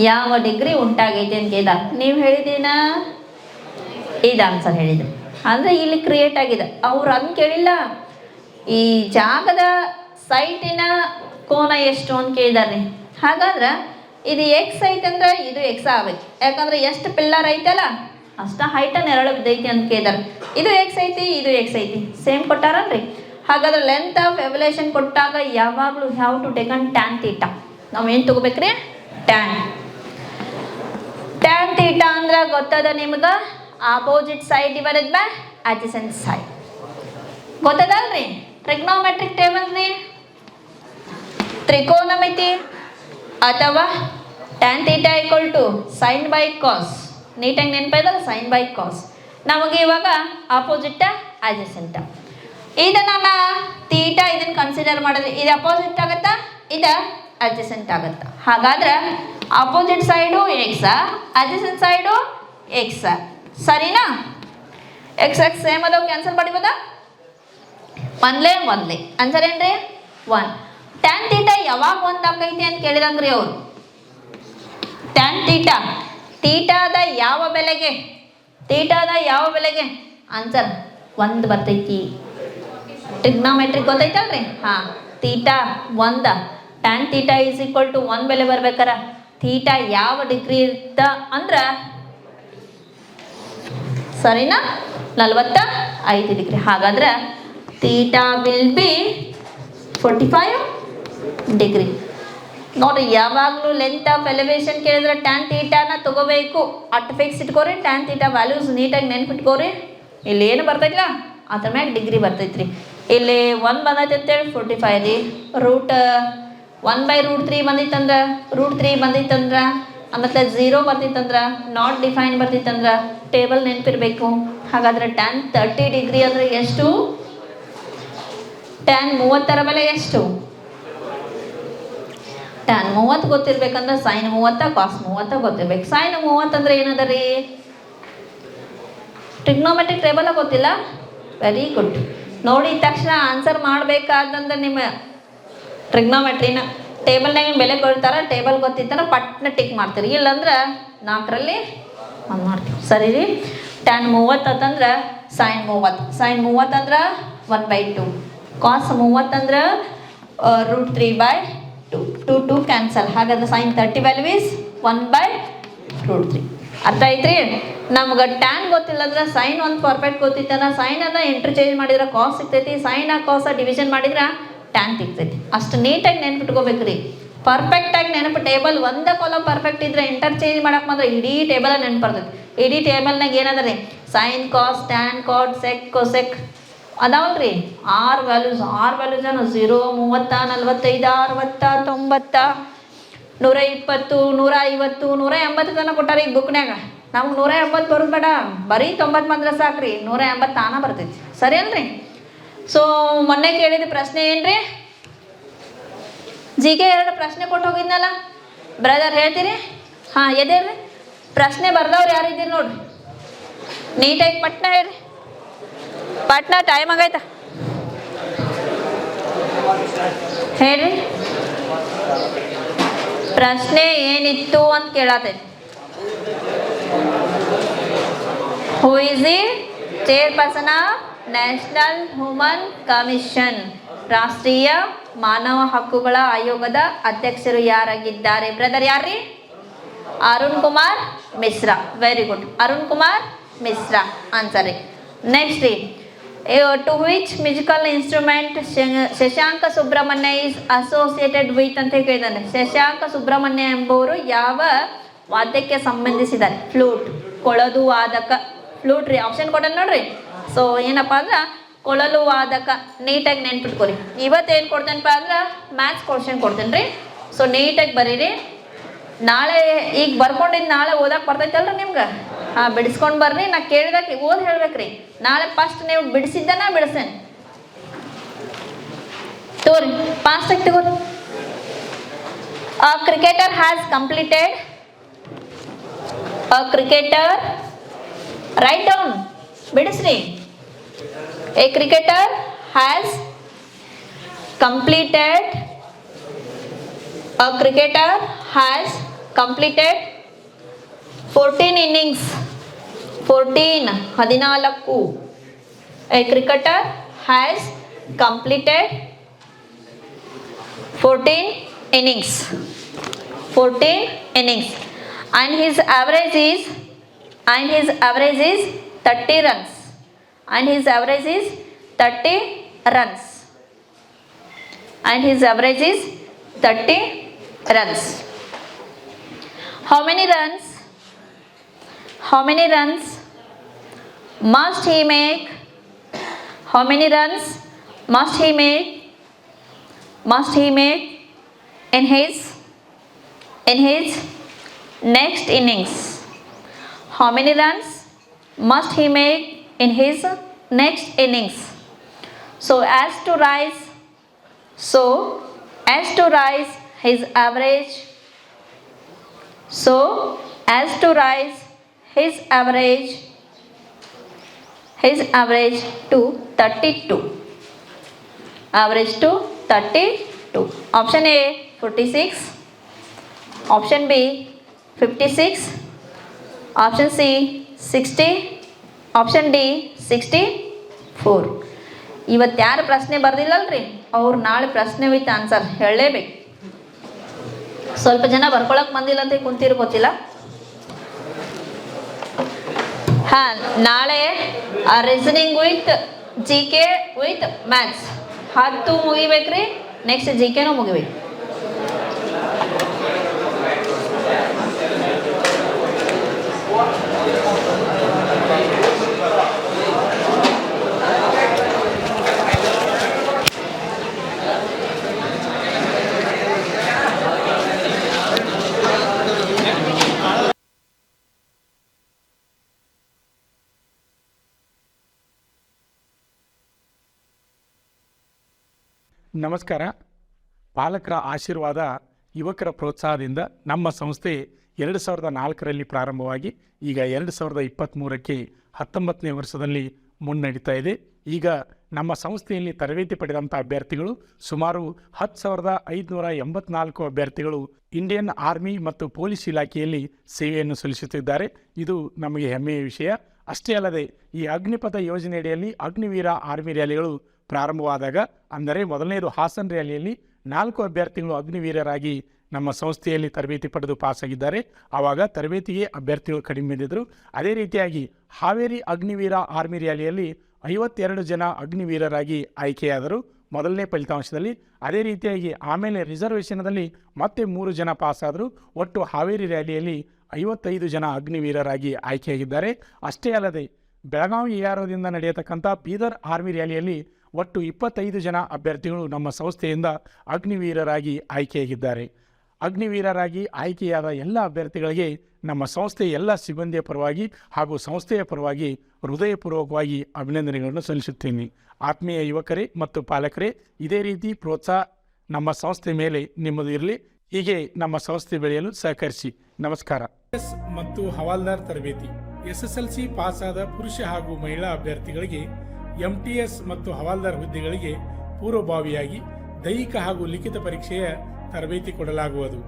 ಯಾವ ಡಿಗ್ರಿ ಉಂಟಾಗೈತೆ ಅಂತ ಕೇಳಿದ. ನೀವು ಹೇಳಿದ್ದೀನ ಇದು ಆನ್ಸರ್ ಹೇಳಿದ್ರಿ, ಅಂದರೆ ಇಲ್ಲಿ ಕ್ರಿಯೇಟ್ ಆಗಿದೆ. ಅವ್ರು ಅದನ್ನ ಕೇಳಿಲ್ಲ, ಈ ಜಾಗದ ಸೈಟಿನ ಕೋನ ಎಷ್ಟು ಅಂತ ಕೇಳಿದಾರ್ರಿ. ಹಾಗಾದ್ರೆ ಇದು ಎಕ್ಸ್ ಐತಂದ್ರೆ ಇದು ಎಕ್ಸ್ ಆಗ್ಬೇಕು, ಯಾಕಂದ್ರೆ ಎಷ್ಟು ಪಿಲ್ಲರ್ ಐತಲ್ಲ ಅಷ್ಟ ಹೈಟ ನೆರಳು ಬಿದ್ದೈತಿ ಅಂತ ಕೇಳಿದಾರೆ. ಇದು ಎಕ್ಸ್ ಐತಿ, ಇದು ಎಕ್ಸ್ ಐತಿ, ಸೇಮ್ ಕೊಟ್ಟಾರಲ್ರಿ. ಹಾಗಾದ್ರೆ ಲೆಂತ್ ಆಫ್ ಎವಲ್ಯೂಷನ್ ಕೊಟ್ಟಾಗ ಯಾವಾಗಲೂ have to taken tan theta. ನಾವು ಏನು ತಗೋಬೇಕ್ರಿ, ಟ್ಯಾನ್. ಟ್ಯಾನ್ ತೀಟಾ ಅಂದ್ರೆ ಗೊತ್ತದ ನಿಮ್ಗೆ, opposite side divided by adjacent side. ಗೊತ್ತದಲ್ರಿ? ಟ್ರಿಗ್ನೋಮೆಟ್ರಿಕ್ ಟೇಬಲ್ ರೀ, ತ್ರಿಕೋನಮಿತಿ ಅಥವಾ tan theta equal to sine by cos. ನೀಟಾಗಿ ನೆನಪಾಯ್ದಲ್ಲ, ಸೈನ್ ಬೈ ಕಾಸ್. ನಮಗೆ ಇವಾಗ ಆಪೋಸಿಟ್ ಅಡ್ಜಸೆಂಟ್. ಇದನ್ನ ತೀಟಾ ಇದನ್ನ ಕನ್ಸಿಡರ್ ಮಾಡಿದ್ರೆ ಇದು ಅಪೋಸಿಟ್ ಆಗತ್ತಾ, ಇದು ಅಡ್ಜಸೆಂಟ್ ಆಗತ್ತಾ? ಹಾಗಾದ್ರೆ opposite side X, adjacent side X, ಸರಿನಾ? ಎಕ್ಸ್ ಎಕ್ಸ್ ಸೇಮ್ ಅದಾವ, ಕ್ಯಾನ್ಸಲ್ ಮಾಡಿಬೋದಾ? ಒಂದ್ಲೇ ಆನ್ಸರ್ ಏನ್ರಿ 1. ಟ್ಯಾನ್ ತೀಟಾ ಯಾವಾಗ ಒಂದು ಆಕೈತಿ ಅಂತ ಕೇಳಿದಂಗ್ರಿ ಅವರು. ಟ್ಯಾನ್ ತೀಟಾ ತೀಟಾದ ಯಾವ ಬೆಲೆಗೆ ಆನ್ಸರ್ 1 ಬರ್ತೈತಿ. ಟ್ರಿಗ್ನೋಮೆಟ್ರಿಕ್ ಗೊತ್ತೈತಲ್ರಿ? ಹಾಂ, theta 1, tan theta is equal to 1 ಬೆಲೆ ಬರ್ಬೇಕಾರ ತೀಟಾ ಯಾವ ಡಿಗ್ರಿ ಇರ್ತ ಅಂದ್ರೆ ಸರಿನಾ 45 ಡಿಗ್ರಿ. ಹಾಗಾದ್ರೆ ತೀಟಾ ವಿಲ್ ಬಿ 45 ಡಿಗ್ರಿ. ನೋಡ್ರಿ, ಯಾವಾಗಲೂ ಲೆಂತ್ ಆಫ್ ಎಲಿವೇಶನ್ ಕೇಳಿದ್ರೆ ಟ್ಯಾನ್ ತೀಟಾನ ತಗೋಬೇಕು. ಅಟ್ ಫಿಕ್ಸ್ ಇಟ್ಕೋರಿ, ಟ್ಯಾನ್ ತೀಟಾ ವ್ಯಾಲ್ಯೂಸ್ ನೀಟಾಗಿ ನೆನ್ಪಿಟ್ಕೋರಿ. ಇಲ್ಲಿ ಏನು ಬರ್ತೈತಿಲ್ಲ ಅದ್ರ ಮ್ಯಾಗ ಡಿಗ್ರಿ ಬರ್ತೈತ್ರಿ. ಇಲ್ಲಿ 1 ಬಂದೈತೆ ಅಂತೇಳಿ 45 ರೀ. ರೂಟ್ 1/√3 ಬಂದಿತ್ತಂದ್ರೆ √3 ಬಂದಿತ್ತಂದ್ರೆ ಆಮೇಲೆ 0 ಬರ್ತಿತ್ತಂದ್ರೆ ನಾಟ್ ಡಿಫೈನ್ ಬರ್ತಿತ್ತಂದ್ರೆ ಟೇಬಲ್ ನೆನಪಿರ್ಬೇಕು. ಹಾಗಾದ್ರೆ ಟ್ಯಾನ್ 30 ಡಿಗ್ರಿ ಅಂದರೆ ಎಷ್ಟು? ಟ್ಯಾನ್ 30 ಬೆಲೆ ಎಷ್ಟು? ಟ್ಯಾನ್ 30 ಗೊತ್ತಿರ್ಬೇಕಂದ್ರೆ ಸೈನ್ 30 ಕಾಸ್ 30 ಗೊತ್ತಿರ್ಬೇಕು. ಸೈನ್ 30 ಅಂದ್ರೆ ಏನದ ರೀ? ಟ್ರಿಗ್ನೋಮೆಟ್ರಿಕ್ ಟೇಬಲ್ ಗೊತ್ತಿಲ್ಲ? Very good. ನೋಡಿದ ತಕ್ಷಣ ಆನ್ಸರ್ ಮಾಡಬೇಕಾದಂದ್ರೆ ನಿಮ್ಮ ಟ್ರಿಗ್ನೋಮೆಟ್ರಿನ ಟೇಬಲ್ನಾಗ ಬೆಲೆ ಕೊಡ್ತಾರ, ಟೇಬಲ್ ಗೊತ್ತಿತ್ತಾರ ಪಟ್ನ ಟಿಕ್ ಮಾಡ್ತೀರಿ, ಇಲ್ಲಂದ್ರೆ 4ರಲ್ಲಿ 1 ಮಾಡ್ತೀವಿ. ಸರಿ ರೀ. ಟ್ಯಾನ್ 30 ಅಂತಂದ್ರೆ ಸೈನ್ 30 ಅಂದ್ರೆ 1/2, ಕಾಸ್ 30 ಅಂದ್ರೆ √3/2, 2 ಕ್ಯಾನ್ಸಲ್. ಹಾಗಾದ್ರೆ ಸೈನ್ 30 ವ್ಯಾಲ್ಯೂ ಈಸ್ 1/√3. ಅರ್ಥ ಐತ್ರಿ? ನಮ್ಗೆ ಟ್ಯಾನ್ ಗೊತ್ತಿಲ್ಲ ಅಂದ್ರೆ ಸೈನ್ 1 ಪರ್ಫೆಕ್ಟ್ ಗೊತ್ತಿತ್ತಂದ್ರೆ ಸೈನನ್ನು ಇಂಟರ್ಚೇಂಜ್ ಮಾಡಿದ್ರೆ ಕಾಸ್ ಸಿಗ್ತೈತಿ, ಸೈನ್ ಕಾಸ ಡಿವಿಷನ್ ಮಾಡಿದ್ರೆ ಟ್ಯಾನ್ ಸಿಗ್ತೈತಿ. ಅಷ್ಟು ನೀಟಾಗಿ ನೆನ್ಪಿಟ್ಕೋಬೇಕು ರೀ, ಪರ್ಫೆಕ್ಟಾಗಿ ನೆನಪು. ಟೇಬಲ್ ಒಂದೇ ಕಾಲಮ್ ಪರ್ಫೆಕ್ಟ್ ಇದ್ರೆ ಇಂಟರ್ಚೇಂಜ್ ಮಾಡಕ್ಕೆ ಬಂದ್ರೆ ಇಡೀ ಟೇಬಲ್ ನೆನಪು ಬರ್ತೈತಿ. ಇಡೀ ಟೇಬಲ್ನಾಗ ಏನದ ರೀ? ಸೈನ್ ಕಾಸ್, ಟ್ಯಾನ್, ಕಾಟ್, ಸೆಕ್, ಕೊಸೆಕ್ ಅದಾವಲ್ರಿ 6 ವ್ಯಾಲ್ಯೂಸ್. 0, 30, 45, 60, 90, 120, 150, 180 ತನಕ ಕೊಟ್ಟಾರ ಈಗ ಬುಕ್ನ್ಯಾಗ. ನಮ್ಗೆ 180 ಬರೋದು ಬೇಡ, ಬರೀ 90 ಬಂದ್ರೆ ಸಾಕ್ರಿ, 180 ತಾನ ಬರ್ತೈತಿ. ಸರಿ ಅಲ್ರಿ? ಸೊ ಮೊನ್ನೆ ಕೇಳಿದ ಪ್ರಶ್ನೆ ಏನ್ರಿ? ಜಿಗೆ 2 ಪ್ರಶ್ನೆ ಕೊಟ್ಟು ಹೋಗಿದ್ನಲ್ಲ ಬ್ರದರ್, ಹೇಳ್ತೀರಿ? ಹಾಂ, ಎದೇಳ್ರಿ ಪ್ರಶ್ನೆ ಬರ್ದವ್ರು ಯಾರಿದ್ದೀರಿ ನೋಡ್ರಿ, ನೀಟಾಗಿ ಪಟ್ನ ಹೇಳ್ರಿ. ಪಾಟ್ನಾ ಟೈಮ್ ಆಗೈತ ಹೇಳ್ರಿ. ಪ್ರಶ್ನೆ ಏನಿತ್ತು ಅಂತ ಕೇಳತೈತಿ. Who is the chairperson of national human commission? ರಾಷ್ಟ್ರೀಯ ಮಾನವ ಹಕ್ಕುಗಳ ಆಯೋಗದ ಅಧ್ಯಕ್ಷರು ಯಾರಾಗಿದ್ದಾರೆ ಬ್ರದರ್? ಯಾರ್ರಿ? Arun Kumar Mishra. Very good, Arun Kumar Mishra answer ರೀ. ನೆಕ್ಸ್ಟ್ ರೀ, to which musical instrument Shashank Subramanya is associated with ಅಂತ ಕೇಳಿದ್ದಾನೆ. ಶಶಾಂಕ ಸುಬ್ರಹ್ಮಣ್ಯ ಎಂಬುವರು ಯಾವ ವಾದ್ಯಕ್ಕೆ ಸಂಬಂಧಿಸಿದ್ದಾರೆ? ಫ್ಲೂಟ್, ಕೊಳಲು ವಾದಕ. ಫ್ಲೂಟ್ ರೀ, ಆಪ್ಷನ್ ಕೊಟ್ಟ ನೋಡ್ರಿ. ಸೊ ಏನಪ್ಪ ಅಂದ್ರೆ ಕೊಳಲು ವಾದಕ. ನೀಟಾಗಿ ನೆನ್ಪಿಟ್ಕೊರಿ. ಇವತ್ತೇನು ಕೊಡ್ತೇನಪ್ಪ ಅಂದ್ರೆ ಮ್ಯಾಥ್ಸ್ ಕ್ವಶನ್ ಕೊಡ್ತೇನೆ ರೀ. ಸೊ ನೀಟಾಗಿ ಬರೀರಿ. ನಾಳೆ ಈಗ ಬರ್ಕೊಂಡಿದ್ದು ನಾಳೆ ಓದಕ್ಕೆ ಬರ್ತೈತಲ್ರಿ ನಿಮ್ಗೆ? ಬಿಡಿಸ್ಕೊಂಡು ಬರ್ರಿ. ನಾ ಕೇಳಿದಕ್ಕೆ ಓದಿ ಹೇಳ್ಬೇಕ್ರಿ. ನಾಳೆ ಫಸ್ಟ್ ನೀವು ಬಿಡಿಸಿದ್ದನ ಬಿಡಿಸ್ತೇನೆ ತೋರಿ. ಫಾಸ್ಟಾಗಿ ತಗೋರಿ. Cricketer has completed. Cricketer, right down, ಬಿಡಿಸ್ರಿ. A cricketer has completed. A cricketer has completed 14 innings. 14 A cricketer has completed 14 innings. 14 innings. And his average is 30 runs. And his average is 30 runs. And his average is 30 runs. How many runs must he make? How many runs must he make in his next innings? How many runs must he make in his next innings? So as to rise his average to 32. Average to 32. Option A 46, option B 56, option C 60, option D 64. ಇವತ್ತು ಯಾರು ಪ್ರಶ್ನೆ ಬರ್ದಿಲ್ಲಲ್ರಿ ಅವ್ರು ನಾಳೆ ಪ್ರಶ್ನೆ with answer ಹೇಳಲೇಬೇಕು. ಸ್ವಲ್ಪ ಜನ ಬರ್ಕೊಳಕ್ ಬಂದಿಲ್ಲ ಅಂತ ಕುಂತಿರ್ಬೋತಿಲ್ಲ. ನಾಳೆ reasoning with G K with maths 10 ಮುಗಿಬೇಕ್ರಿ. ನೆಕ್ಸ್ಟ್ ಜಿ ಕೆನೂ ಮುಗಿಬೇಕು. ನಮಸ್ಕಾರ. ಪಾಲಕರ ಆಶೀರ್ವಾದ, ಯುವಕರ ಪ್ರೋತ್ಸಾಹದಿಂದ ನಮ್ಮ ಸಂಸ್ಥೆ 2004ರಲ್ಲಿ ಪ್ರಾರಂಭವಾಗಿ ಈಗ 2023ಕ್ಕೆ 19ನೇ ವರ್ಷದಲ್ಲಿ ಮುನ್ನಡೀತಾ ಇದೆ. ಈಗ ನಮ್ಮ ಸಂಸ್ಥೆಯಲ್ಲಿ ತರಬೇತಿ ಪಡೆದಂಥ ಅಭ್ಯರ್ಥಿಗಳು ಸುಮಾರು 10,584 ಅಭ್ಯರ್ಥಿಗಳು ಇಂಡಿಯನ್ ಆರ್ಮಿ ಮತ್ತು ಪೊಲೀಸ್ ಇಲಾಖೆಯಲ್ಲಿ ಸೇವೆಯನ್ನು ಸಲ್ಲಿಸುತ್ತಿದ್ದಾರೆ. ಇದು ನಮಗೆ ಹೆಮ್ಮೆಯ ವಿಷಯ. ಅಷ್ಟೇ ಅಲ್ಲದೆ ಈ ಅಗ್ನಿಪಥ ಯೋಜನೆಯಡಿಯಲ್ಲಿ ಅಗ್ನಿವೀರ ಆರ್ಮಿ ರ್ಯಾಲಿಗಳು ಪ್ರಾರಂಭವಾದಾಗ, ಅಂದರೆ ಮೊದಲನೇದು ಹಾಸನ ರ್ಯಾಲಿಯಲ್ಲಿ 4 ಅಭ್ಯರ್ಥಿಗಳು ಅಗ್ನಿವೀರರಾಗಿ ನಮ್ಮ ಸಂಸ್ಥೆಯಲ್ಲಿ ತರಬೇತಿ ಪಡೆದು ಪಾಸಾಗಿದ್ದಾರೆ. ಆವಾಗ ತರಬೇತಿಗೆ ಅಭ್ಯರ್ಥಿಗಳು ಕಡಿಮೆ ಇದ್ದರು. ಅದೇ ರೀತಿಯಾಗಿ ಹಾವೇರಿ ಅಗ್ನಿವೀರ ಆರ್ಮಿ ರ್ಯಾಲಿಯಲ್ಲಿ 52 ಜನ ಅಗ್ನಿವೀರರಾಗಿ ಆಯ್ಕೆಯಾದರು ಮೊದಲನೇ ಫಲಿತಾಂಶದಲ್ಲಿ. ಅದೇ ರೀತಿಯಾಗಿ ಆಮೇಲೆ ರಿಸರ್ವೇಷನ್ದಲ್ಲಿ ಮತ್ತೆ 3 ಜನ ಪಾಸಾದರು. ಒಟ್ಟು ಹಾವೇರಿ ರ್ಯಾಲಿಯಲ್ಲಿ 55 ಜನ ಅಗ್ನಿವೀರರಾಗಿ ಆಯ್ಕೆಯಾಗಿದ್ದಾರೆ. ಅಷ್ಟೇ ಅಲ್ಲದೆ ಬೆಳಗಾವಿ AROದಿಂದ ನಡೆಯತಕ್ಕಂಥ ಬೀದರ್ ಆರ್ಮಿ ರ್ಯಾಲಿಯಲ್ಲಿ ಒಟ್ಟು 25 ಜನ ಅಭ್ಯರ್ಥಿಗಳು ನಮ್ಮ ಸಂಸ್ಥೆಯಿಂದ ಅಗ್ನಿವೀರರಾಗಿ ಆಯ್ಕೆಯಾಗಿದ್ದಾರೆ. ಅಗ್ನಿವೀರರಾಗಿ ಆಯ್ಕೆಯಾದ ಎಲ್ಲ ಅಭ್ಯರ್ಥಿಗಳಿಗೆ ನಮ್ಮ ಸಂಸ್ಥೆಯ ಎಲ್ಲ ಸಿಬ್ಬಂದಿಯ ಪರವಾಗಿ ಹಾಗೂ ಸಂಸ್ಥೆಯ ಪರವಾಗಿ ಹೃದಯಪೂರ್ವಕವಾಗಿ ಅಭಿನಂದನೆಗಳನ್ನು ಸಲ್ಲಿಸುತ್ತೇನೆ. ಆತ್ಮೀಯ ಯುವಕರೇ ಮತ್ತು ಪಾಲಕರೇ, ಇದೇ ರೀತಿ ಪ್ರೋತ್ಸಾಹ ನಮ್ಮ ಸಂಸ್ಥೆ ಮೇಲೆ ನಿಮ್ಮದು ಇರಲಿ. ಹೀಗೆ ನಮ್ಮ ಸಂಸ್ಥೆ ಬೆಳೆಯಲು ಸಹಕರಿಸಿ. ನಮಸ್ಕಾರ. ಮತ್ತು ಹವಾಲ್ದಾರ್ ತರಬೇತಿ SSLC ಪಾಸಾದ ಪುರುಷ ಹಾಗೂ ಮಹಿಳಾ ಅಭ್ಯರ್ಥಿಗಳಿಗೆ MTS ಮತ್ತು ಹವಾಲ್ದಾರ್ ಹುದ್ದೆಗಳಿಗೆ ಪೂರ್ವಭಾವಿಯಾಗಿ ದೈಹಿಕ ಹಾಗೂ ಲಿಖಿತ ಪರೀಕ್ಷೆಯ ತರಬೇತಿ ಕೊಡಲಾಗುವುದು.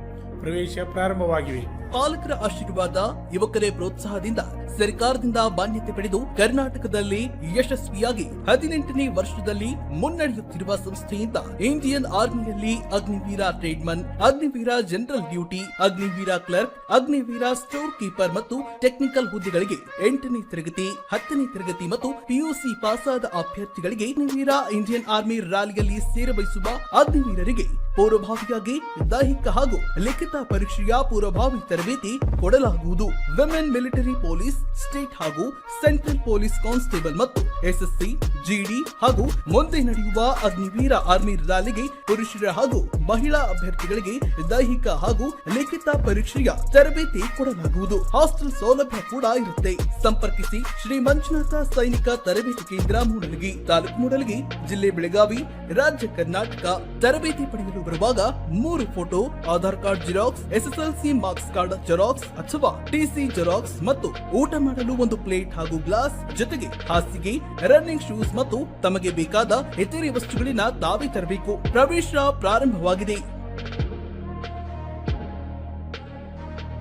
ಪ್ರವೇಶ ಪ್ರಾರಂಭವಾಗಿವೆ. ಪಾಲಕರ ಆಶೀರ್ವಾದ, ಯುವಕರೇ ಪ್ರೋತ್ಸಾಹದಿಂದ ಸರ್ಕಾರದಿಂದ ಮಾನ್ಯತೆ ಪಡೆದು ಕರ್ನಾಟಕದಲ್ಲಿ ಯಶಸ್ವಿಯಾಗಿ 18ನೇ ವರ್ಷದಲ್ಲಿ ಮುನ್ನಡೆಯುತ್ತಿರುವ ಸಂಸ್ಥೆಯಿಂದ ಇಂಡಿಯನ್ ಆರ್ಮಿಯಲ್ಲಿ Agniveer tradesman, Agniveer general duty, Agniveer clerk, Agniveer store keeper ಮತ್ತು ಟೆಕ್ನಿಕಲ್ ಹುದ್ದೆಗಳಿಗೆ 8ನೇ ತರಗತಿ, 10ನೇ ತರಗತಿ ಮತ್ತು PUC ಪಾಸಾದ ಅಭ್ಯರ್ಥಿಗಳಿಗೆ ಅಗ್ನಿವೀರ ಇಂಡಿಯನ್ ಆರ್ಮಿ ರ್ಯಾಲಿಯಲ್ಲಿ ಸೇರಬಯಸುವ ಅಗ್ನಿವೀರರಿಗೆ ಪೂರ್ವಭಾವಿಯಾಗಿ ದೈಹಿಕ ಹಾಗೂ ಲಿಖಿತ ಪರೀಕ್ಷೆಯ ಪೂರ್ವಭಾವಿ ತರಬೇತಿ ಕೊಡಲಾಗುವುದು. ವಿಮೆನ್ ಮಿಲಿಟರಿ ಪೊಲೀಸ್, ಸ್ಟೇಟ್ ಹಾಗೂ ಸೆಂಟ್ರಲ್ ಪೊಲೀಸ್ ಕಾನ್ಸ್ಟೇಬಲ್ ಮತ್ತು SSC, GD ಹಾಗೂ ಮುಂದೆ ನಡೆಯುವ ಅಗ್ನಿವೀರ ಆರ್ಮಿ ರ್ಯಾಲಿಗೆ ಪುರುಷರ ಹಾಗೂ ಮಹಿಳಾ ಅಭ್ಯರ್ಥಿಗಳಿಗೆ ದೈಹಿಕ ಹಾಗೂ ಲಿಖಿತ ಪರೀಕ್ಷೆಯ ತರಬೇತಿ ಕೊಡಲಾಗುವುದು. ಹಾಸ್ಟೆಲ್ ಸೌಲಭ್ಯ ಕೂಡ ಇರುತ್ತೆ. ಸಂಪರ್ಕಿಸಿ ಶ್ರೀ ಮಂಜುನಾಥ ಸೈನಿಕ ತರಬೇತಿ ಕೇಂದ್ರ, ಮೂಡಲಗಿ, ತಾಲೂಕು ಮೂಡಲಗಿ, ಜಿಲ್ಲೆ ಬೆಳಗಾವಿ, ರಾಜ್ಯ ಕರ್ನಾಟಕ. ತರಬೇತಿ ಪಡೆಯಲು ಬರುವಾಗ 3 photo, Aadhaar card xerox, SSLC marks card xerox ಅಥವಾ TC ಜೆರಾಕ್ಸ್ ಮತ್ತು ಊಟ ಮಾಡಲು 1 ಪ್ಲೇಟ್ ಹಾಗೂ ಗ್ಲಾಸ್, ಜೊತೆಗೆ ಹಾಸಿಗೆ, ರನ್ನಿಂಗ್ ಶೂಸ್ ಮತ್ತು ತಮಗೆ ಬೇಕಾದ ಇತರೆ ವಸ್ತುಗಳಿನ ತಾವೇ ತರಬೇಕು. ಪ್ರವೇಶ ಪ್ರಾರಂಭವಾಗಿದೆ.